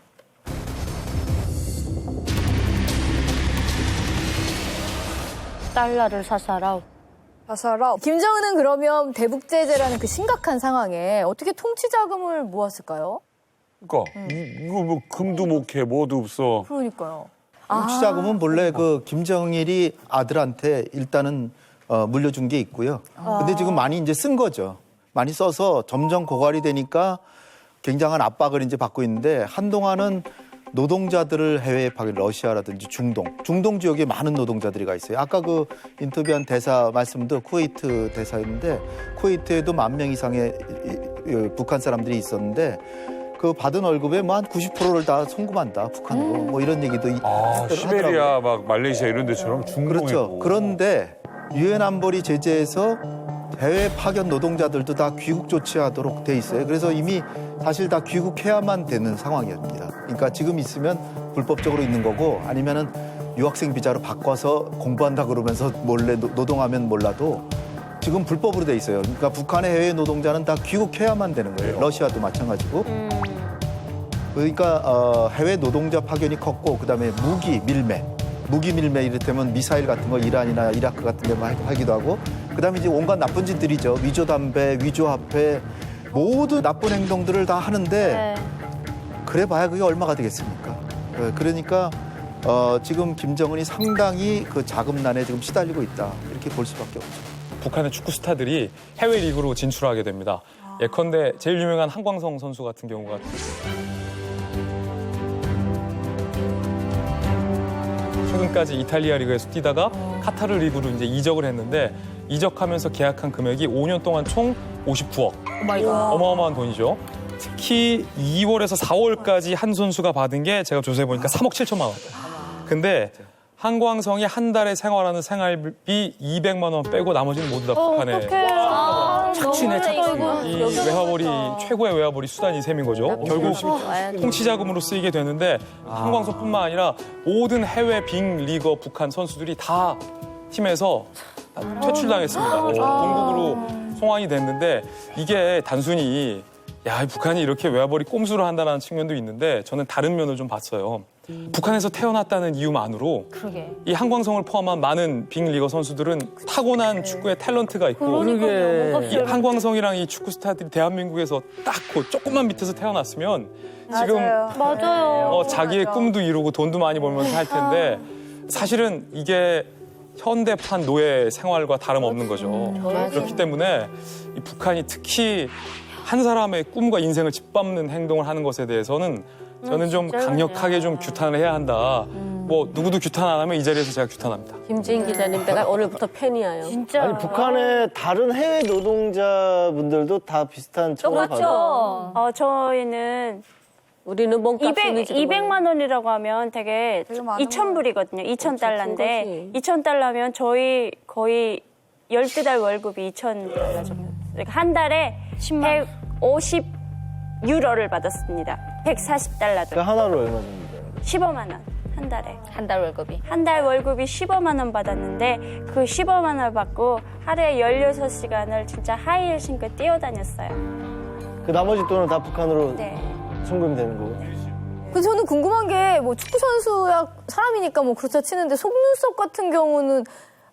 H: 달러를 사사라.
I: 김정은은 그러면 대북 제재라는 그 심각한 상황에 어떻게 통치 자금을 모았을까요?
C: 그러니까 이거 뭐 금도 못 해, 뭐도 없어.
I: 그러니까요.
M: 통치 자금은 본래 그 김정일이 아들한테 일단은 물려준 게 있고요. 근데 지금 많이 이제 쓴 거죠. 많이 써서 점점 고갈이 되니까 굉장한 압박을 이제 받고 있는데 한동안은 노동자들을 해외에 파견, 러시아라든지 중동 지역에 많은 노동자들이 가 있어요. 아까 그 인터뷰한 대사 말씀도 쿠웨이트 대사였는데 쿠웨이트에도 10,000명 이상의 북한 사람들이 있었는데 그 받은 월급의 뭐 한 90%를 다 송금한다 북한으로 뭐 이런 얘기도
C: 시베리아 막 말레이시아 이런 데처럼 중동에
M: 그렇죠. 그런데 유엔 안보리 제재에서 해외 파견 노동자들도 다 귀국 조치하도록 돼 있어요. 그래서 이미 사실 다 귀국해야만 되는 상황이었습니다. 그러니까 지금 있으면 불법적으로 있는 거고 아니면은 유학생 비자로 바꿔서 공부한다 그러면서 몰래 노동하면 몰라도 지금 불법으로 돼 있어요. 그러니까 북한의 해외 노동자는 다 귀국해야만 되는 거예요. 러시아도 마찬가지고. 그러니까 해외 노동자 파견이 컸고 그다음에 무기 밀매 이를테면 미사일 같은 거 이란이나 이라크 같은 데만 하기도 하고 그다음에 이제 온갖 나쁜 짓들이죠. 위조 담배, 위조 화폐 모든 나쁜 행동들을 다 하는데 그래 봐야 그게 얼마가 되겠습니까? 그러니까 지금 김정은이 상당히 그 자금난에 지금 시달리고 있다. 이렇게 볼 수밖에 없죠.
B: 북한의 축구 스타들이 해외 리그로 진출하게 됩니다. 예컨대 제일 유명한 한광성 선수 같은 경우가 최근까지 이탈리아 리그에서 뛰다가 카타르 리그로 이제 이적을 했는데 이적하면서 계약한 금액이 5년 동안 총 59억. 어마어마한 돈이죠. 특히 2월에서 4월까지 한 선수가 받은 게 제가 조사해 보니까 3억 7천만 원. 근데 한광성이 한 달에 생활하는 생활비 200만 원 빼고 나머지는 모두 다 북한에 착취네. 이 외화벌이 최고의 외화벌이 수단이 셈인 거죠. 결국 통치 자금으로 쓰이게 되는데 한광성뿐만 아니라 모든 해외 빅리거 북한 선수들이 다 팀에서 퇴출당했습니다. 본국으로 송환이 됐는데 이게 단순히 야 북한이 이렇게 외화벌이 꼼수를 한다는 측면도 있는데 저는 다른 면을 좀 봤어요. 북한에서 태어났다는 이유만으로 이 한광성을 포함한 많은 빅리거 선수들은 타고난 축구의 탤런트가 있고 이 한광성이랑 이 축구 스타들이 대한민국에서 딱 그 조금만 밑에서 태어났으면 지금 자기의 꿈도 이루고 돈도 많이 벌면서 할 텐데 사실은 이게 현대판 노예 생활과 다름없는 거죠. 그렇기 때문에 이 북한이 특히 한 사람의 꿈과 인생을 짓밟는 행동을 하는 것에 대해서는 저는 좀 강력하게 좀 규탄을 해야 한다. 뭐 누구도 규탄 안 하면 이 자리에서 제가 규탄합니다.
F: 김지인 기자님, 내가 오늘부터 팬이에요.
H: 진짜.
G: 아니 북한의 다른 해외 노동자분들도 다 비슷한 처우를 받아요.
N: 저희는
F: 우리는 몸값
N: 200만 원이라고 하면 되게 2,000불이거든요. 2,000달러인데 2,000달러면 저희 거의 12달 월급이 2,000달러 정도. 그러니까 한 달에 150유로를 받았습니다. 140달러.
G: 그러니까 하나로 얼마 정도 돼요?
N: 15만 원. 한 달에.
H: 한 달 월급이?
N: 한 달 월급이 15만 원 받았는데 그 15만 원 받고 하루에 16시간을 진짜 하이힐 신고 뛰어다녔어요.
G: 그 나머지 돈은 다 북한으로 송금되는 거고.
I: 근데 저는 궁금한 게 뭐 축구 선수야 사람이니까 뭐 그렇다 치는데 속눈썹 같은 경우는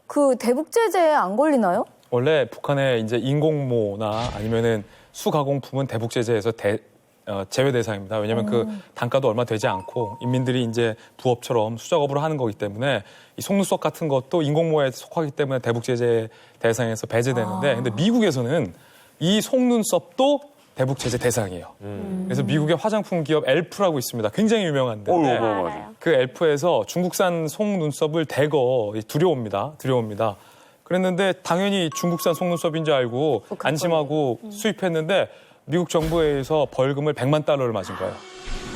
I: 그 대북 제재에 안 걸리나요?
B: 원래 북한의 이제 인공모나 아니면은 수가공품은 대북 제재에서 제외 대상입니다. 왜냐하면 그 단가도 얼마 되지 않고 인민들이 이제 부업처럼 수작업으로 하는 거기 때문에 이 속눈썹 같은 것도 인공모에 속하기 때문에 대북 제재 대상에서 배제되는데 근데 미국에서는 이 속눈썹도 대북 제재 대상이에요. 그래서 미국의 화장품 기업 엘프라고 있습니다. 굉장히 유명한데 그 엘프에서 중국산 속눈썹을 대거 들여옵니다. 그랬는데 당연히 중국산 속눈썹인 줄 알고 안심하고 수입했는데 미국 정부에서 벌금을 $100만 맞은 거예요.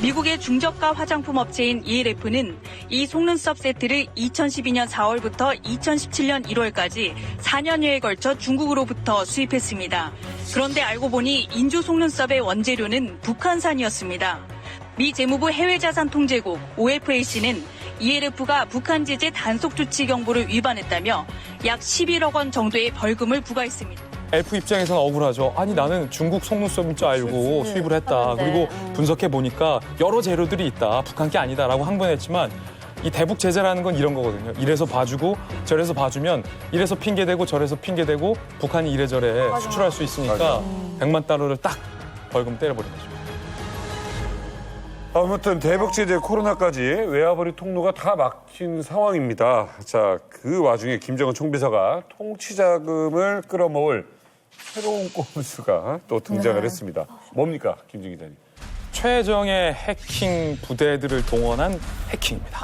O: 미국의 중저가 화장품 업체인 ELF는 이 속눈썹 세트를 2012년 4월부터 2017년 1월까지 4년여에 걸쳐 중국으로부터 수입했습니다. 그런데 알고 보니 인조 속눈썹의 원재료는 북한산이었습니다. 미 재무부 해외자산통제국 OFAC는 ELF가 북한 제재 단속 조치 경보를 위반했다며 약 11억 원 정도의 벌금을 부과했습니다.
B: 엘프 입장에서는 억울하죠. 아니 나는 중국 속눈썹인 줄 알고 수입을 했다. 그리고 분석해 보니까 여러 재료들이 있다. 북한 게 아니다라고 항변했지만 이 대북 제재라는 건 이런 거거든요. 이래서 봐주고 저래서 봐주면 이래서 핑계대고 저래서 핑계대고 북한이 이래저래 수출할 수 있으니까 $100만 딱 벌금 때려버린 거죠.
C: 아무튼 대북 제재 코로나까지 외화벌이 통로가 다 막힌 상황입니다. 자, 그 와중에 김정은 총비서가 통치 자금을 끌어모을 새로운 꼼수가 또 등장을 했습니다. 뭡니까, 김준 기자님?
B: 최정의 해킹 부대들을 동원한 해킹입니다.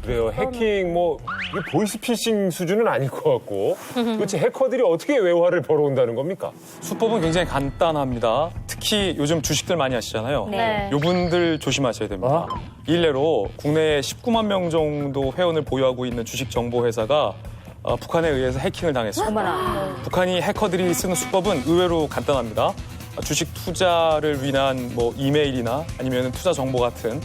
K: 그래요. 해킹 이게 보이스피싱 수준은 아닐 것 같고 도대체 해커들이 어떻게 외화를 벌어온다는 겁니까?
B: 수법은 굉장히 간단합니다. 특히 요즘 주식들 많이 하시잖아요.
N: 네.
B: 요분들 조심하셔야 됩니다. 일례로 국내에 19만 명 정도 회원을 보유하고 있는 주식정보회사가 북한에 의해서 해킹을 당했습니다. 북한이 해커들이 쓰는 수법은 의외로 간단합니다. 주식 투자를 위한 이메일이나 아니면 투자 정보 같은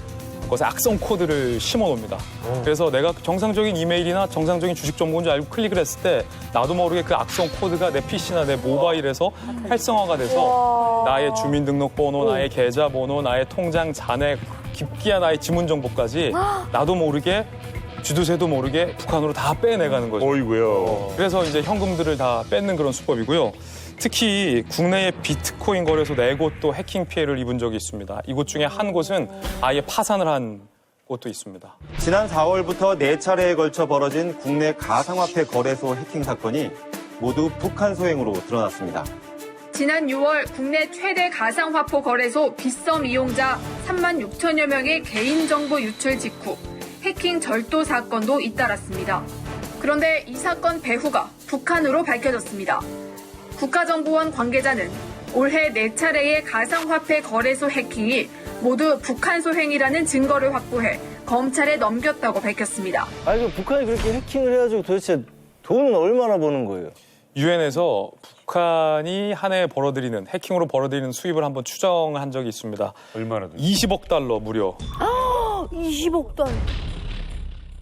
B: 것에 악성 코드를 심어 놓습니다. 그래서 내가 정상적인 이메일이나 정상적인 주식 정보인 줄 알고 클릭을 했을 때 나도 모르게 그 악성 코드가 내 PC나 내 모바일에서 활성화가 돼서 나의 주민등록번호, 나의 계좌번호, 나의 통장 잔액, 깊기야 나의 지문 정보까지 나도 모르게 쥐도새도 모르게 북한으로 다 빼내가는 거죠.
C: 어이구요.
B: 그래서 이제 현금들을 다 뺏는 그런 수법이고요. 특히 국내의 비트코인 거래소 4곳도 해킹 피해를 입은 적이 있습니다. 이곳 중에 한 곳은 아예 파산을 한 곳도 있습니다.
P: 지난 4월부터 4차례에 걸쳐 벌어진 국내 가상화폐 거래소 해킹 사건이 모두 북한 소행으로 드러났습니다.
Q: 지난 6월 국내 최대 가상화폐 거래소 빗썸 이용자 3만 6천여 명의 개인정보 유출 직후 해킹 절도 사건도 잇따랐습니다. 그런데 이 사건 배후가 북한으로 밝혀졌습니다. 국가정보원 관계자는 올해 4차례의 가상화폐 거래소 해킹이 모두 북한 소행이라는 증거를 확보해 검찰에 넘겼다고 밝혔습니다.
G: 아니, 북한이 그렇게 해킹을 해가지고 도대체 돈은 얼마나 버는 거예요?
B: 유엔에서 북한이 한 해에 해킹으로 벌어들이는 수입을 한번 추정한 적이 있습니다.
C: 얼마나
B: 20억 달러 무려.
H: 20억 달러.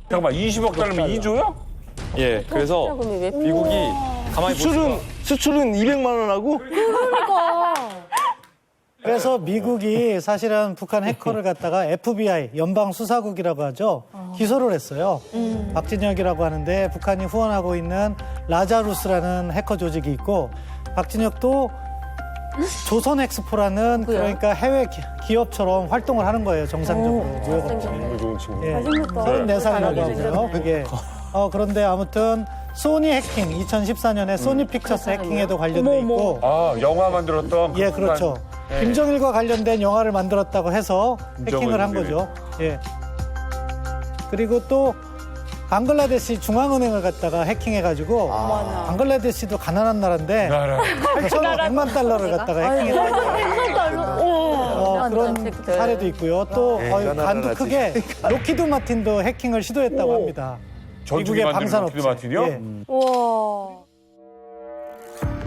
C: 잠깐만, 20억 달러면 2조요?
B: 예, 그래서 미국이 가만히
G: 수출은 200만 원 하고?
H: 그러니까.
A: 그래서 미국이 사실은 북한 해커를 갖다가 FBI, 연방수사국이라고 하죠. 기소를 했어요. 박진혁이라고 하는데 북한이 후원하고 있는 라자루스라는 해커 조직이 있고 박진혁도 조선엑스포라는 그러니까 해외 기업처럼 활동을 하는 거예요. 정상적으로. 무역업체.
K: 좋은 친구.
A: 예, 34라고 하고요. 그게. 그런데 아무튼 소니 해킹, 2014년에 소니 픽처스 해킹에도 관련돼 있고.
C: 영화 만들었던.
A: 예, 그렇죠.
C: 네.
A: 김정일과 관련된 영화를 만들었다고 해서 해킹을 한 거죠. 예. 그리고 또 방글라데시 중앙은행을 갖다가 해킹해가지고 방글라데시도 가난한 나라인데 8,100만 달러를 갖다가 해킹했다고 그런 사례도 있고요. 또 간도 크게 로키드 마틴도 해킹을 시도했다고 합니다. 미국의 방산업체.
C: 마틴이요?
X: 우와.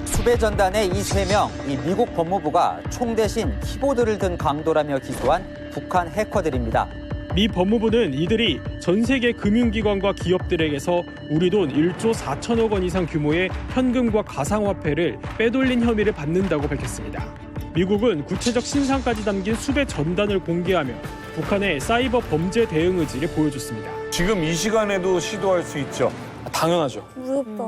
X: 수배 전단의 이 3명, 이 미국 법무부가 총 대신 키보드를 든 강도라며 기소한 북한 해커들입니다.
V: 미 법무부는 이들이 전 세계 금융기관과 기업들에게서 우리 돈 1조 4천억 원 이상 규모의 현금과 가상화폐를 빼돌린 혐의를 받는다고 밝혔습니다. 미국은 구체적 신상까지 담긴 수배 전단을 공개하며 북한의 사이버 범죄 대응 의지를 보여줬습니다.
C: 지금 이 시간에도 시도할 수 있죠?
B: 당연하죠.
H: 무섭다.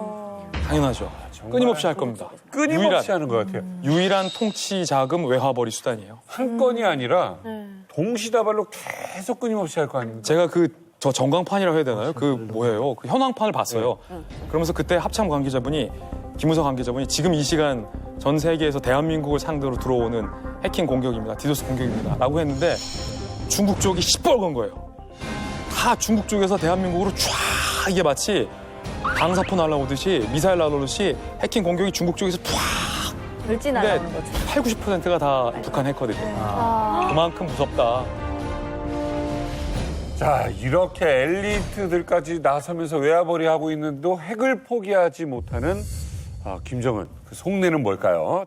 B: 당연하죠. 끊임없이 할 겁니다.
C: 끊임없이 하는 것 같아요.
B: 유일한 통치 자금 외화벌이 수단이에요.
C: 한 건이 아니라 동시다발로 계속 끊임없이 할 거 아닙니까?
B: 제가 그 저 전광판이라고 해야 되나요? 그 뭐예요? 그 현황판을 봤어요. 그러면서 그때 합참 관계자분이 김우석 관계자분이 지금 이 시간 전 세계에서 대한민국을 상대로 들어오는 해킹 공격입니다. 디도스 공격입니다. 라고 했는데 중국 쪽이 시뻘건 거예요. 다 중국 쪽에서 대한민국으로 쫙 이게 마치 방사포 날라오듯이 미사일 날라오듯이 해킹 공격이 중국 쪽에서 쫙
I: 별지 날아오는 거죠.
B: 80~90%가 다 북한 했거든요. 그만큼 무섭다.
C: 자, 이렇게 엘리트들까지 나서면서 외화벌이 하고 있는데도 핵을 포기하지 못하는 김정은. 그 속내는 뭘까요?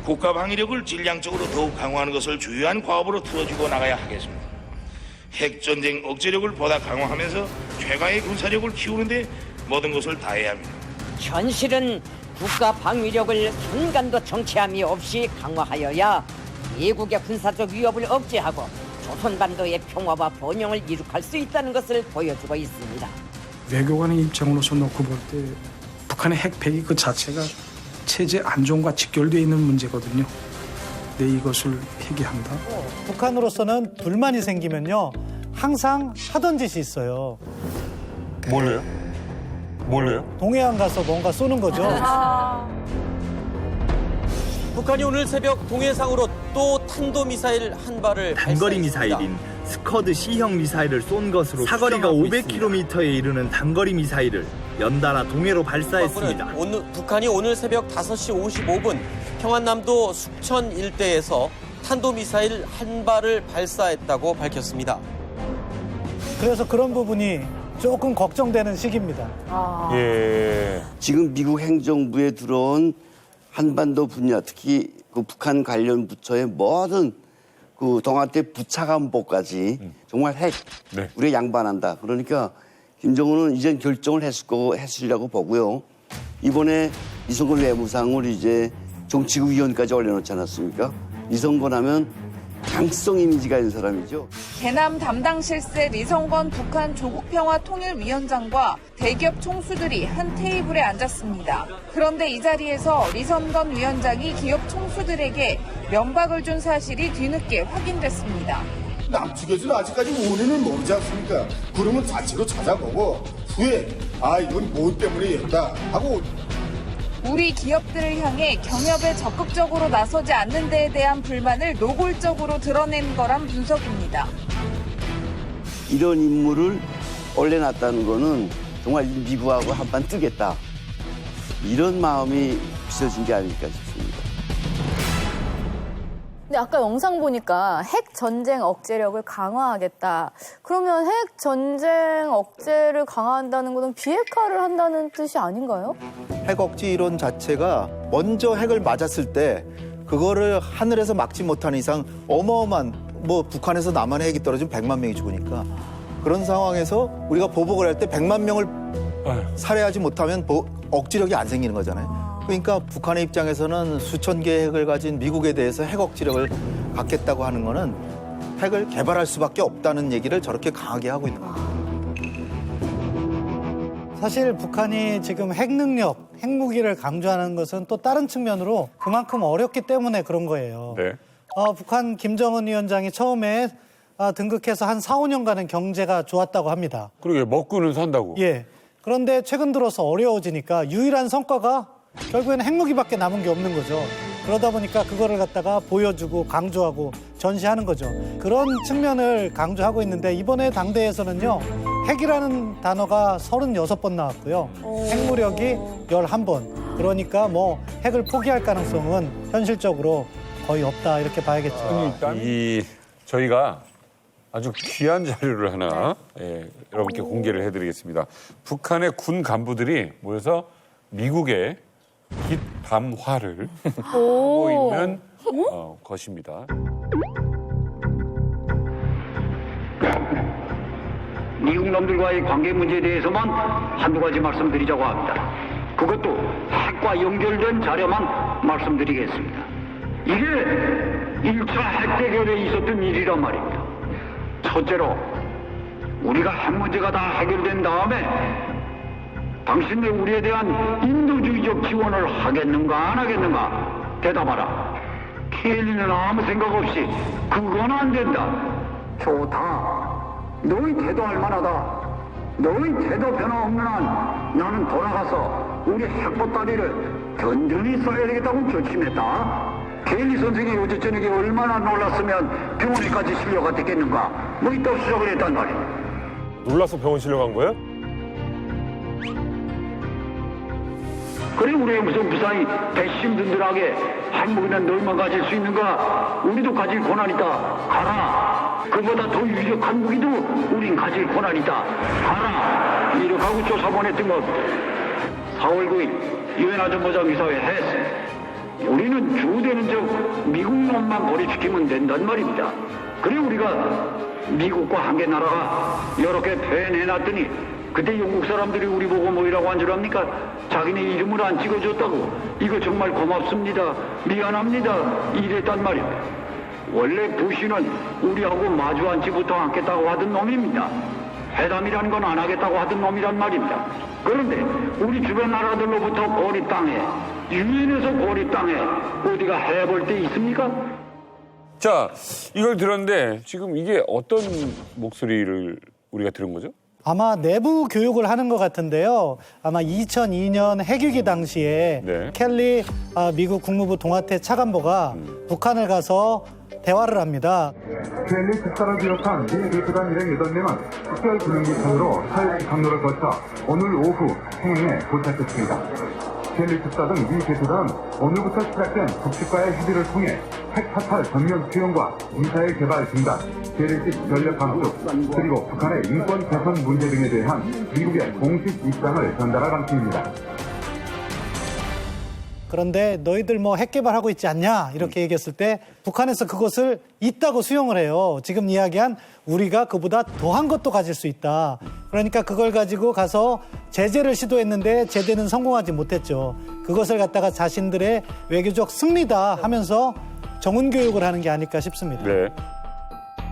R: 국가 방위력을 질량적으로 더욱 강화하는 것을 주요한 과업으로 틀어주고 나가야 하겠습니다. 핵전쟁 억제력을 보다 강화하면서 최강의 군사력을 키우는데 모든 것을 다해야 합니다.
D: 현실은 국가 방위력을 순간도 정체함이 없이 강화하여야 미국의 군사적 위협을 억제하고 조선반도의 평화와 번영을 이룩할 수 있다는 것을 보여주고 있습니다.
W: 외교관의 입장으로서 놓고 볼 때 북한의 핵폐기 그 자체가 체제 안정과 직결되어 있는 문제거든요. 근데 이것을 해결한다.
A: 북한으로서는 불만이 생기면요. 항상 하던 짓이 있어요.
K: 뭘로요? 뭘로요?
A: 동해안 가서 뭔가 쏘는 거죠.
S: 북한이 오늘 새벽 동해상으로 또 탄도미사일 한 발을
T: 단거리 미사일인 스커드 C형 미사일을 쏜 것으로 사거리가 500km에 이르는 단거리 미사일을 연달아 동해로 발사했습니다.
S: 북한이 오늘 새벽 5시 55분 평안남도 숙천 일대에서 탄도미사일 한 발을 발사했다고 밝혔습니다.
A: 그래서 그런 부분이 조금 걱정되는 시기입니다.
E: 예. 지금 미국 행정부에 들어온 한반도 분야, 특히 그 북한 관련 부처의 모든 그 동아태 부차관보까지 정말 핵, 우리가 양반한다. 그러니까 김정은은 이젠 결정을 했으리라고 보고요. 이번에 이성건 외무상을 이제 정치국 위원까지 올려놓지 않았습니까? 이성건 하면 강성 이미지가 있는 사람이죠.
U: 대남 담당 실세 리성건 북한 조국평화통일위원장과 대기업 총수들이 한 테이블에 앉았습니다. 그런데 이 자리에서 리성건 위원장이 기업 총수들에게 면박을 준 사실이 뒤늦게 확인됐습니다.
Y: 남측에서는 아직까지 원인을 모르지 않습니까? 그러면 자체로 찾아보고 후에 이건 뭐 때문이었다 하고
U: 우리 기업들을 향해 경협에 적극적으로 나서지 않는 데에 대한 불만을 노골적으로 드러낸 거란 분석입니다.
E: 이런 인물을 올려놨다는 거는 정말 미국하고 한판 뜨겠다. 이런 마음이 비춰진 게 아닐까 싶습니다.
I: 근데 아까 영상 보니까 핵 전쟁 억제력을 강화하겠다. 그러면 핵 전쟁 억제를 강화한다는 것은 비핵화를 한다는 뜻이 아닌가요?
M: 핵 억지 이론 자체가 먼저 핵을 맞았을 때 그거를 하늘에서 막지 못하는 이상 어마어마한 북한에서 남한에 핵이 떨어지면 100만 명이 죽으니까 그런 상황에서 우리가 보복을 할 때 100만 명을 살해하지 못하면 억지력이 안 생기는 거잖아요. 그러니까 북한의 입장에서는 수천 개의 핵을 가진 미국에 대해서 핵 억지력을 갖겠다고 하는 거는 핵을 개발할 수밖에 없다는 얘기를 저렇게 강하게 하고 있는 거예요.
A: 사실 북한이 지금 핵 능력, 핵무기를 강조하는 것은 또 다른 측면으로 그만큼 어렵기 때문에 그런 거예요.
C: 네.
A: 북한 김정은 위원장이 처음에 등극해서 한 4, 5년간은 경제가 좋았다고 합니다.
C: 그러게 먹고는 산다고.
A: 예. 그런데 최근 들어서 어려워지니까 유일한 성과가 결국에는 핵무기밖에 남은 게 없는 거죠. 그러다 보니까 그거를 갖다가 보여주고 강조하고 전시하는 거죠. 그런 측면을 강조하고 있는데 이번에 당대에서는요. 핵이라는 단어가 36번 나왔고요. 핵무력이 11번. 그러니까 핵을 포기할 가능성은 현실적으로 거의 없다 이렇게 봐야겠죠.
C: 저희가 아주 귀한 자료를 하나 여러분께 공개를 해드리겠습니다. 북한의 군 간부들이 모여서 미국의 깃담화를 하고 있는 것입니다.
Z: 미국 놈들과의 관계 문제에 대해서만 한두 가지 말씀드리자고 합니다. 그것도 핵과 연결된 자료만 말씀드리겠습니다. 이게 1차 핵 대결에 있었던 일이란 말입니다. 첫째로 우리가 핵 문제가 다 해결된 다음에 당신네 우리에 대한 인도주의적 지원을 하겠는가 안 하겠는가 대답하라. KL리는 아무 생각 없이 그건 안 된다. 좋다. 너희 태도 할만하다. 너희 태도 변화없는 한 나는 돌아가서 우리 핵보따리를 든든히 써야 되겠다고 결심했다. KL리 선생이 어제 저녁에 얼마나 놀랐으면 병원에까지 실려갔겠는가. 뭐 이따 수작을 했단 말이야.
K: 놀라서 병원 실려간 거예요?
Z: 그래 우리 무슨 무사히 배심 든든하게 한국이나 너희만 가질 수 있는가? 우리도 가질 권한 있다. 가라. 그보다 더 유력한 무기도 우린 가질 권한 있다. 가라. 이렇게 하고 조사 보냈던 것 4월 9일 유엔 안전보장이사회 했어. 우리는 주되는 적 미국 놈만 고립시키면 된단 말입니다. 그래 우리가 미국과 한 개 나라가 이렇게 표현해놨더니 그때 영국 사람들이 우리 보고 뭐이라고 한 줄 압니까? 자기네 이름을 안 찍어줬다고. 이거 정말 고맙습니다. 미안합니다. 이랬단 말입니다. 원래 부시는 우리하고 마주 앉지부터 않겠다고 하던 놈입니다. 회담이라는 건 안 하겠다고 하던 놈이란 말입니다. 그런데 우리 주변 나라들로부터 고립당해, 유엔에서 고립당해, 어디가 해볼 데 있습니까?
C: 자, 이걸 들었는데 지금 이게 어떤 목소리를 우리가 들은 거죠?
A: 아마 내부 교육을 하는 것 같은데요. 아마 2002년 핵위기 당시에 켈리 미국 국무부 동아태 차관보가 북한을 가서 대화를 합니다.
F: 켈리 특사를 비롯한 미 교수단 일행 8명은 특별 구명기선으로 사육 경로를 거쳐 오늘 오후 평양에 도착했습니다. 켈리 특사 등 미 교수단은 오늘부터 시작된 북측과의 협의를 통해 핵 사찰 전면 수용과 미사일 개발 중단, 재래식 전력 감축, 그리고 북한의 인권 개선 문제 등에 대한 미국의 공식 입장을 전달할 방침입니다.
A: 그런데 너희들 뭐 핵 개발하고 있지 않냐 이렇게 얘기했을 때 북한에서 그것을 있다고 수용을 해요. 지금 이야기한 우리가 그보다 더한 것도 가질 수 있다. 그러니까 그걸 가지고 가서 제재를 시도했는데 제재는 성공하지 못했죠. 그것을 갖다가 자신들의 외교적 승리다 하면서 정훈 교육을 하는 게 아닐까 싶습니다.
C: 네.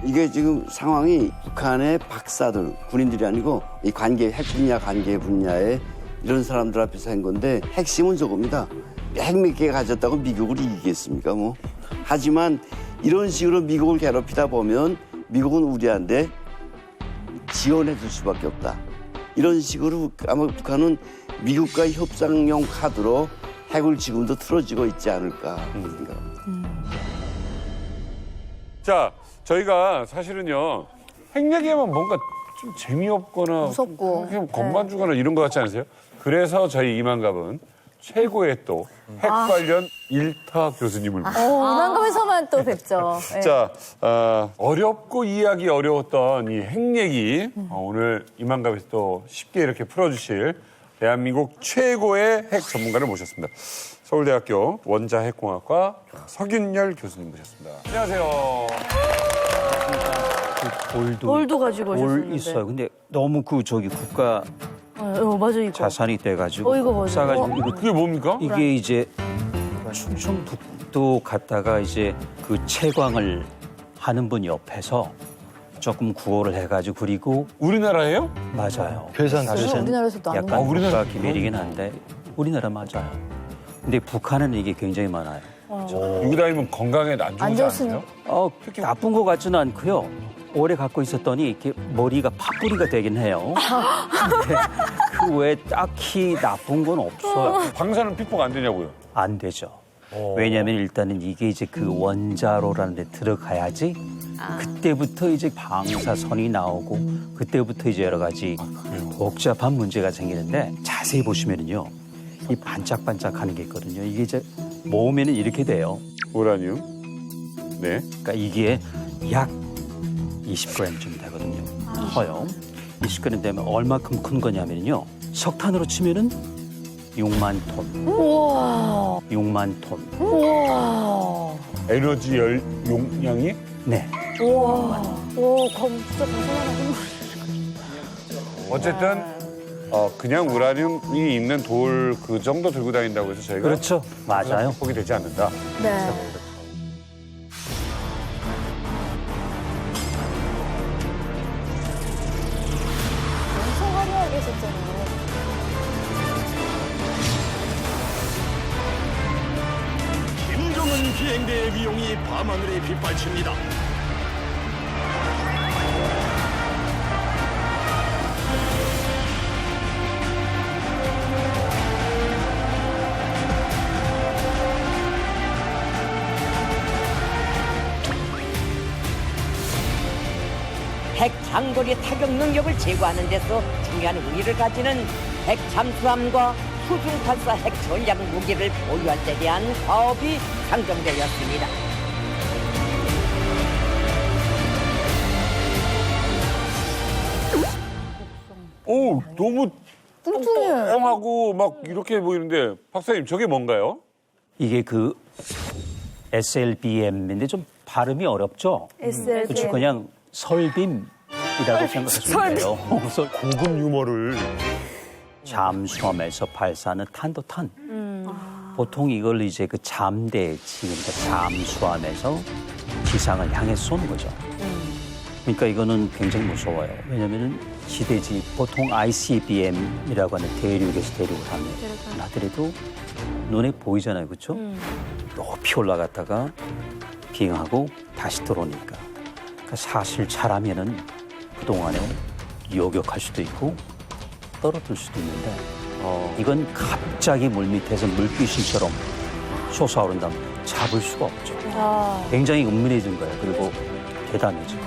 E: 이게 지금 상황이 북한의 박사들, 군인들이 아니고 이 핵 분야, 관계 분야에 이런 사람들 앞에서 한 건데 핵심은 저겁니다. 핵 몇 개 가졌다고 미국을 이기겠습니까? 뭐. 하지만 이런 식으로 미국을 괴롭히다 보면 미국은 우리한테 지원해 줄 수밖에 없다. 이런 식으로 아마 북한은 미국과 협상용 카드로 핵을 지금도 틀어지고 있지 않을까 생각합니다.
C: 자, 저희가 사실은요, 핵 얘기하면 뭔가 좀 재미없거나
I: 무섭고
C: 그냥 겁만 주거나 이런 것 같지 않으세요? 그래서 저희 이만갑은 최고의 또 핵 관련 일타 교수님을
I: 이만큼에서만 또 뵙죠. 네.
C: 자, 어렵고 이해하기 어려웠던 이 핵 얘기 오늘 이만갑에서 또 쉽게 이렇게 풀어주실 대한민국 최고의 핵 전문가를 모셨습니다. 서울대학교 원자핵공학과 서균열 교수님 모셨습니다. 안녕하세요.
J: 돌도
I: 가지고
J: 돌 있어요. 근데 너무 국가
I: 맞아, 이거.
J: 자산이 돼가지고
I: 이거 맞아.
J: 싸가지고 이거
C: 그게 뭡니까?
J: 이게 이제 충청북도 갔다가 이제 그 채광을 하는 분 옆에서 조금 구호를 해가지고 그리고
C: 우리나라예요?
J: 맞아요.
I: 사실은 우리나라에서도 안
J: 약간
I: 우리나라
J: 국가 기밀이긴 한데 우리나라 맞아요. 근데 북한은 이게 굉장히 많아요.
C: 여기 다니면 건강에 안 좋지 않아요?
J: 나쁜 것 같지는 않고요. 오래 갖고 있었더니 이렇게 머리가 팥뿌리가 되긴 해요. 근데 그 외에 딱히 나쁜 건 없어요.
C: 방사능 피폭 안 되냐고요?
J: 안 되죠. 왜냐하면 일단은 이게 이제 그 원자로라는 데 들어가야지 그때부터 이제 방사선이 나오고 그때부터 이제 여러 가지 복잡한 문제가 생기는데 자세히 보시면은요. 이 반짝반짝하는 게 있거든요. 이게 이제 모으면은 이렇게 돼요.
C: 우라늄. 네.
J: 그러니까 이게 약 20g쯤 되거든요. 커요. 20g 되면 얼마큼 큰 거냐면요. 석탄으로 치면은 6만 톤.
I: 우와.
J: 6만 톤.
I: 우와.
C: 에너지 용량이?
J: 네.
I: 우와. 오, 진짜 감사하다.
C: 어쨌든 그냥 우라늄이 있는 돌 그 정도 들고 다닌다고 해서 저희가
J: 그렇죠. 맞아요.
C: 폭이 되지 않는다.
I: 네. 엄청 화려하게 했었잖아요.
L: 김정은
G: 비행대의 위용이 밤하늘에 빗발칩니다.
D: 핵 장거리 타격 능력을 제고하는 데서 중요한 우위를 가지는 핵 잠수함과 수중 발사 핵 전략 무기를 보유할 때 대한 과업이 상정되었습니다.
C: 오, 너무
I: 뚱뚱해.
C: 똥하고 막 이렇게 보이는데 박사님 저게 뭔가요?
J: 이게 그 SLBM인데 좀 발음이 어렵죠?
I: SLBM.
J: 그렇죠. 그냥 설빔이라고 생각하시면 돼요.
K: 고급 유머를.
J: 잠수함에서 발사하는 탄도탄. 보통 이걸 이제 그 잠대, 그러니까 잠수함에서 지상을 향해 쏘는 거죠. 그러니까 이거는 굉장히 무서워요. 왜냐면은 지대지, 보통 ICBM이라고 하는 대륙에서 대륙을 하더라도 눈에 보이잖아요. 그렇죠? 높이 올라갔다가 비행하고 다시 들어오니까. 그러니까 사실 차라면은 그동안에 요격할 수도 있고 떨어질 수도 있는데 이건 갑자기 물밑에서 물귀신처럼 솟아오른다면 잡을 수가 없죠. 굉장히 은밀해진 거예요. 그리고 대담해지고.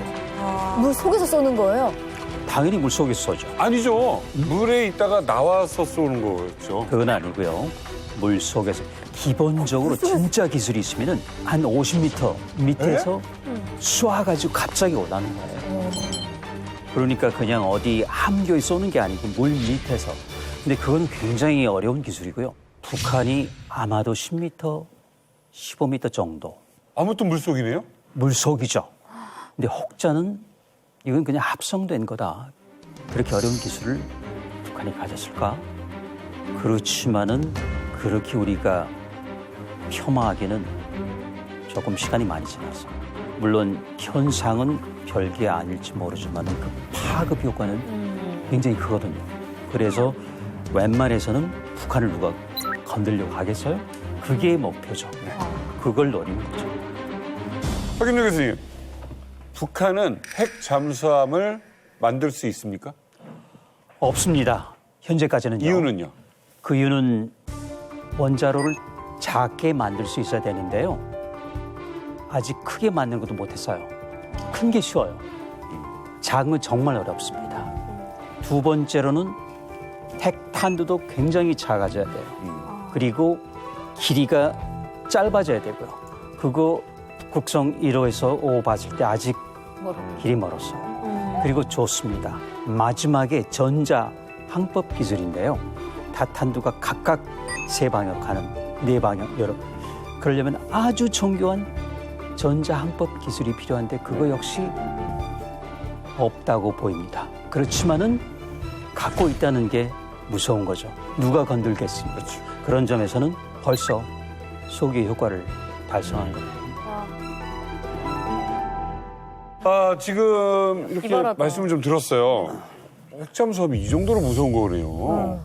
I: 물 속에서 쏘는 거예요?
J: 당연히 물 속에서 쏘죠.
C: 아니죠. 물에 있다가 나와서 쏘는 거였죠.
J: 그건 아니고요. 물 속에서 기본적으로 진짜 기술이 있으면은 한 50m 밑에서 쏴가지고 갑자기 올라오는 거예요. 그러니까 그냥 어디 함교에 쏘는 게 아니고 물 밑에서. 근데 그건 굉장히 어려운 기술이고요. 북한이 아마도 10m, 15m 정도.
C: 아무튼 물속이네요?
J: 물속이죠. 근데 혹자는 이건 그냥 합성된 거다. 그렇게 어려운 기술을 북한이 가졌을까? 그렇지만은 그렇게 우리가 폄하하기는 조금 시간이 많이 지났어. 물론 현상은 별게 아닐지 모르지만 그 파급 효과는 굉장히 크거든요. 그래서 웬만해서는 북한을 누가 건들려고 하겠어요? 그게 목표죠. 그걸 노리는 거죠.
C: 박인영 교수님, 북한은 핵 잠수함을 만들 수 있습니까?
J: 없습니다. 현재까지는요.
C: 이유는요?
J: 그 이유는 원자로를 작게 만들 수 있어야 되는데요. 아직 크게 만드는 것도 못했어요. 큰 게 쉬워요. 작은 건 정말 어렵습니다. 두 번째로는 핵탄두도 굉장히 작아져야 돼요. 그리고 길이가 짧아져야 되고요. 그거 국성 1호에서 5호 봤을 때 아직 길이 멀었어요. 그리고 좋습니다. 마지막에 전자 항법 기술인데요. 다탄두가 각각 세 방향 가는 네 방향 여러. 그러려면 아주 정교한 전자 항법 기술이 필요한데 그거 역시 없다고 보입니다. 그렇지만은 갖고 있다는 게 무서운 거죠. 누가 건들겠습니까? 그렇죠. 그런 점에서는 벌써 소기의 효과를 달성한 겁니다.
C: 지금 이렇게
I: 이발하다.
C: 말씀을 좀 들었어요. 핵잠수함이 이 정도로 무서운 거네요.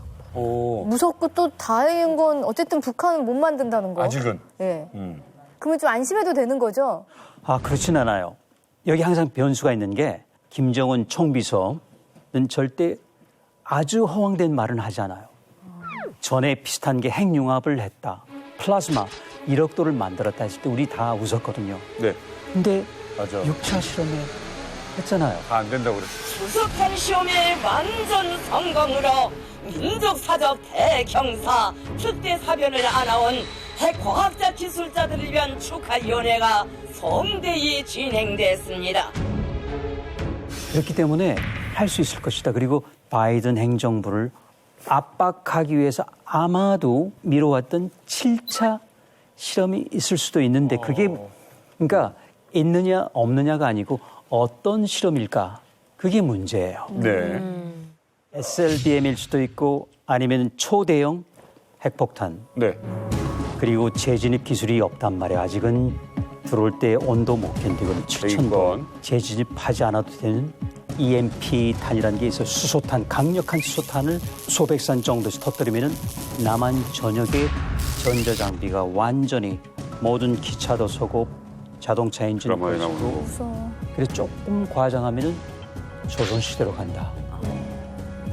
I: 무섭고 또 다행인 건 어쨌든 북한은 못 만든다는 거.
C: 아직은.
I: 예. 그러면 좀 안심해도 되는 거죠?
J: 그렇진 않아요. 여기 항상 변수가 있는 게 김정은 총비서는 절대 아주 허황된 말은 하지 않아요. 전에 비슷한 게 핵융합을 했다. 플라즈마 1억 도를 만들었다 했을 때 우리 다 웃었거든요.
C: 네.
J: 근데
C: 맞아.
J: 6차 실험에 했잖아요.
C: 다 안 된다고 그랬어요.
D: 수석한 시험의 완전 성공으로 민족사적 대경사 특대 사변을 안아온 핵과학자 기술자들을 위한 축하위원회가 성대히 진행됐습니다.
J: 그렇기 때문에 할 수 있을 것이다. 그리고 바이든 행정부를 압박하기 위해서 아마도 미뤄왔던 7차 실험이 있을 수도 있는데 그게 그러니까 있느냐 없느냐가 아니고 어떤 실험일까? 그게 문제예요.
C: 네.
J: SLBM일 수도 있고 아니면 초대형 핵폭탄.
C: 네.
J: 그리고 재진입 기술이 없단 말이에요. 아직은 들어올 때 온도 못 견디거든. 7,000도. 재진입하지 않아도 되는 EMP탄이라는 게 있어요. 수소탄, 강력한 수소탄을 수백산 정도씩 터뜨리면 남한 전역의 전자장비가 완전히 모든 기차도 서고 자동차 엔진도 서고. 그래서 조금 과장하면은 조선시대로 간다.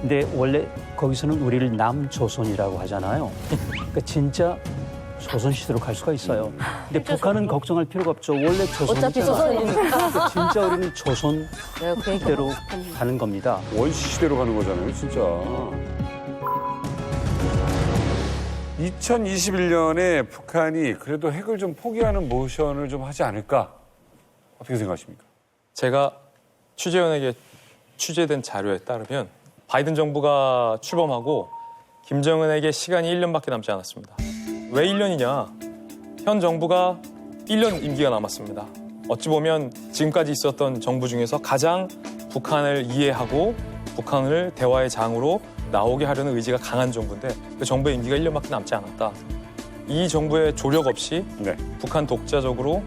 J: 근데 원래 거기서는 우리를 남조선이라고 하잖아요. 그러니까 진짜 조선시대로 갈 수가 있어요. 근데 북한은 걱정할 필요가 없죠. 원래 조선이잖아요.
I: 어차피 조선이니까.
J: 그러니까 진짜 우리는 조선 시대로 가는 겁니다.
C: 원시 시대로 가는 거잖아요, 진짜. 2021년에 북한이 그래도 핵을 좀 포기하는 모션을 좀 하지 않을까? 어떻게 생각하십니까?
B: 제가 취재원에게 취재된 자료에 따르면 바이든 정부가 출범하고 김정은에게 시간이 1년밖에 남지 않았습니다. 왜 1년이냐? 현 정부가 1년 임기가 남았습니다. 어찌 보면 지금까지 있었던 정부 중에서 가장 북한을 이해하고 북한을 대화의 장으로 나오게 하려는 의지가 강한 정부인데 그 정부의 임기가 1년밖에 남지 않았다. 이 정부의 조력 없이 북한 독자적으로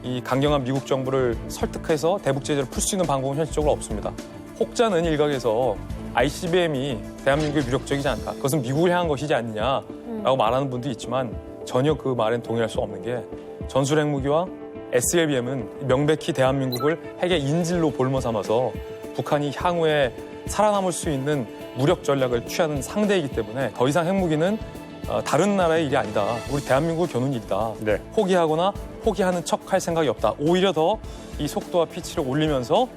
B: 이 강경한 미국 정부를 설득해서 대북 제재를 풀 수 있는 방법은 현실적으로 없습니다. 혹자는 일각에서 ICBM이 대한민국의 위력적이지 않다. 그것은 미국을 향한 것이지 않느냐라고 말하는 분도 있지만 전혀 그 말엔 동의할 수 없는 게 전술 핵무기와 SLBM은 명백히 대한민국을 핵의 인질로 볼모 삼아서 북한이 향후에 살아남을 수 있는 무력 전략을 취하는 상대이기 때문에 더 이상 핵무기는 다른 나라의 일이 아니다. 우리 대한민국을 겨눈 일이다. 포기하거나 포기하는 척할 생각이 없다. 오히려 더 이 속도와 피치를 올리면서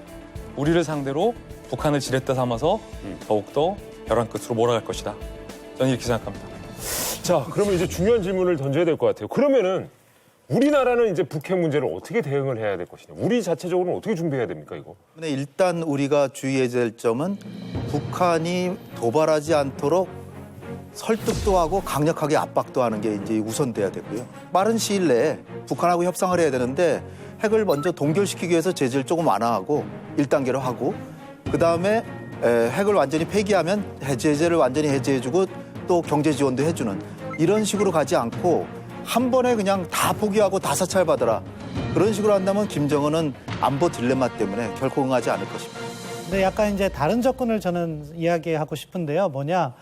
B: 우리를 상대로 북한을 지렛대 삼아서 더욱더 벼랑 끝으로 몰아갈 것이다. 저는 이렇게 생각합니다.
K: 자, 그러면 이제 중요한 질문을 던져야 될 것 같아요. 그러면은 우리나라는 이제 북핵 문제를 어떻게 대응을 해야 될 것이냐? 우리 자체적으로는 어떻게 준비해야 됩니까, 이거?
M: 일단 우리가 주의해야 될 점은 북한이 도발하지 않도록 설득도 하고 강력하게 압박도 하는 게 이제 우선돼야 되고요. 빠른 시일 내에 북한하고 협상을 해야 되는데 핵을 먼저 동결시키기 위해서 제재를 조금 완화하고 1단계로 하고 그다음에 핵을 완전히 폐기하면 제재를 완전히 해제해주고 또 경제 지원도 해주는 이런 식으로 가지 않고 한 번에 그냥 다 포기하고 다 사찰받아라. 그런 식으로 한다면 김정은은 안보 딜레마 때문에 결코 응하지 않을 것입니다.
A: 근데 약간 이제 다른 접근을 저는 이야기하고 싶은데요. 뭐냐.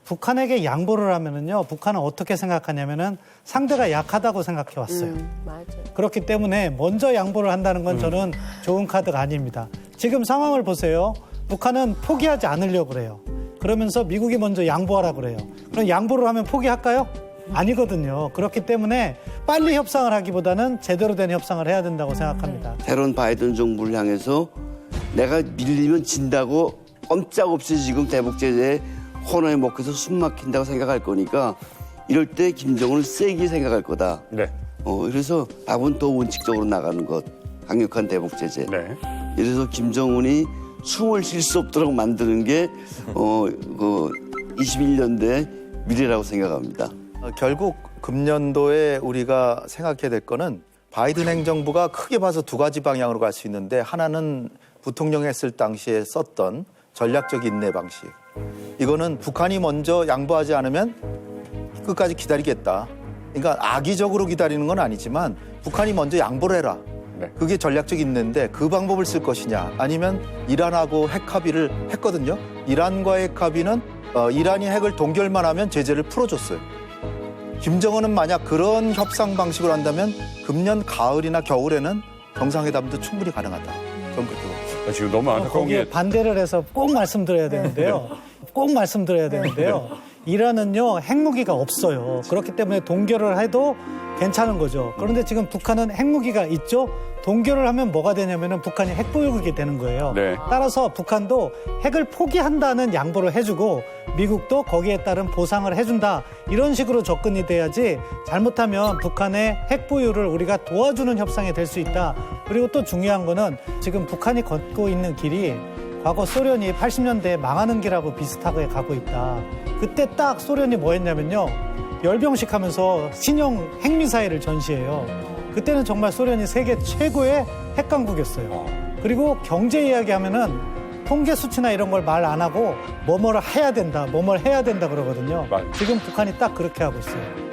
A: 북한에게 양보를 하면은요. 북한은 어떻게 생각하냐면은 상대가 약하다고 생각해 왔어요.
I: 맞아요.
A: 그렇기 때문에 먼저 양보를 한다는 건 저는 좋은 카드가 아닙니다. 지금 상황을 보세요. 북한은 포기하지 않으려고 그래요. 그러면서 미국이 먼저 양보하라고 그래요. 그럼 양보를 하면 포기할까요? 아니거든요. 그렇기 때문에 빨리 협상을 하기보다는 제대로 된 협상을 해야 된다고 생각합니다.
E: 새로운 바이든 정부를 향해서 내가 밀리면 진다고 꼼짝없이 지금 대북 제재에 코너에 먹혀서 숨 막힌다고 생각할 거니까 이럴 때 김정은을 세게 생각할 거다. 그래서 답은 더 원칙적으로 나가는 것. 강력한 대북 제재. 그래서 김정은이 숨을 쉴 수 없도록 만드는 게 21년대 미래라고 생각합니다.
M: 결국 금년도에 우리가 생각해야 될 거는 바이든 행정부가 크게 봐서 두 가지 방향으로 갈 수 있는데 하나는 부통령 했을 당시에 썼던 전략적 인내 방식. 이거는 북한이 먼저 양보하지 않으면 끝까지 기다리겠다. 그러니까 악의적으로 기다리는 건 아니지만 북한이 먼저 양보를 해라. 그게 전략적 인내인데 그 방법을 쓸 것이냐 아니면 이란하고 핵 합의를 했거든요. 이란과의 핵 합의는 이란이 핵을 동결만 하면 제재를 풀어줬어요. 김정은은 만약 그런 협상 방식을 한다면 금년 가을이나 겨울에는 정상회담도 충분히 가능하다. 저는 그렇게 봅니다.
C: 지금 너무 안타까운
A: 거기에
C: 게
A: 반대를 해서 꼭 말씀드려야 되는데요. 꼭 말씀드려야 되는데요. 이란은요 핵무기가 없어요. 그렇기 때문에 동결을 해도 괜찮은 거죠. 그런데 지금 북한은 핵무기가 있죠. 동결을 하면 뭐가 되냐면은 북한이 핵보유국이 되는 거예요. 따라서 북한도 핵을 포기한다는 양보를 해주고 미국도 거기에 따른 보상을 해준다. 이런 식으로 접근이 돼야지 잘못하면 북한의 핵보유를 우리가 도와주는 협상이 될 수 있다. 그리고 또 중요한 거는 지금 북한이 걷고 있는 길이 과거 소련이 80년대에 망하는 길하고 비슷하게 가고 있다. 그때 딱 소련이 뭐 했냐면요. 열병식 하면서 신형 핵미사일을 전시해요. 그때는 정말 소련이 세계 최고의 핵강국이었어요. 그리고 경제 이야기 하면은 통계 수치나 이런 걸 말 안 하고 뭐뭐를 해야 된다, 뭐뭘 해야 된다 그러거든요. 지금 북한이 딱 그렇게 하고 있어요.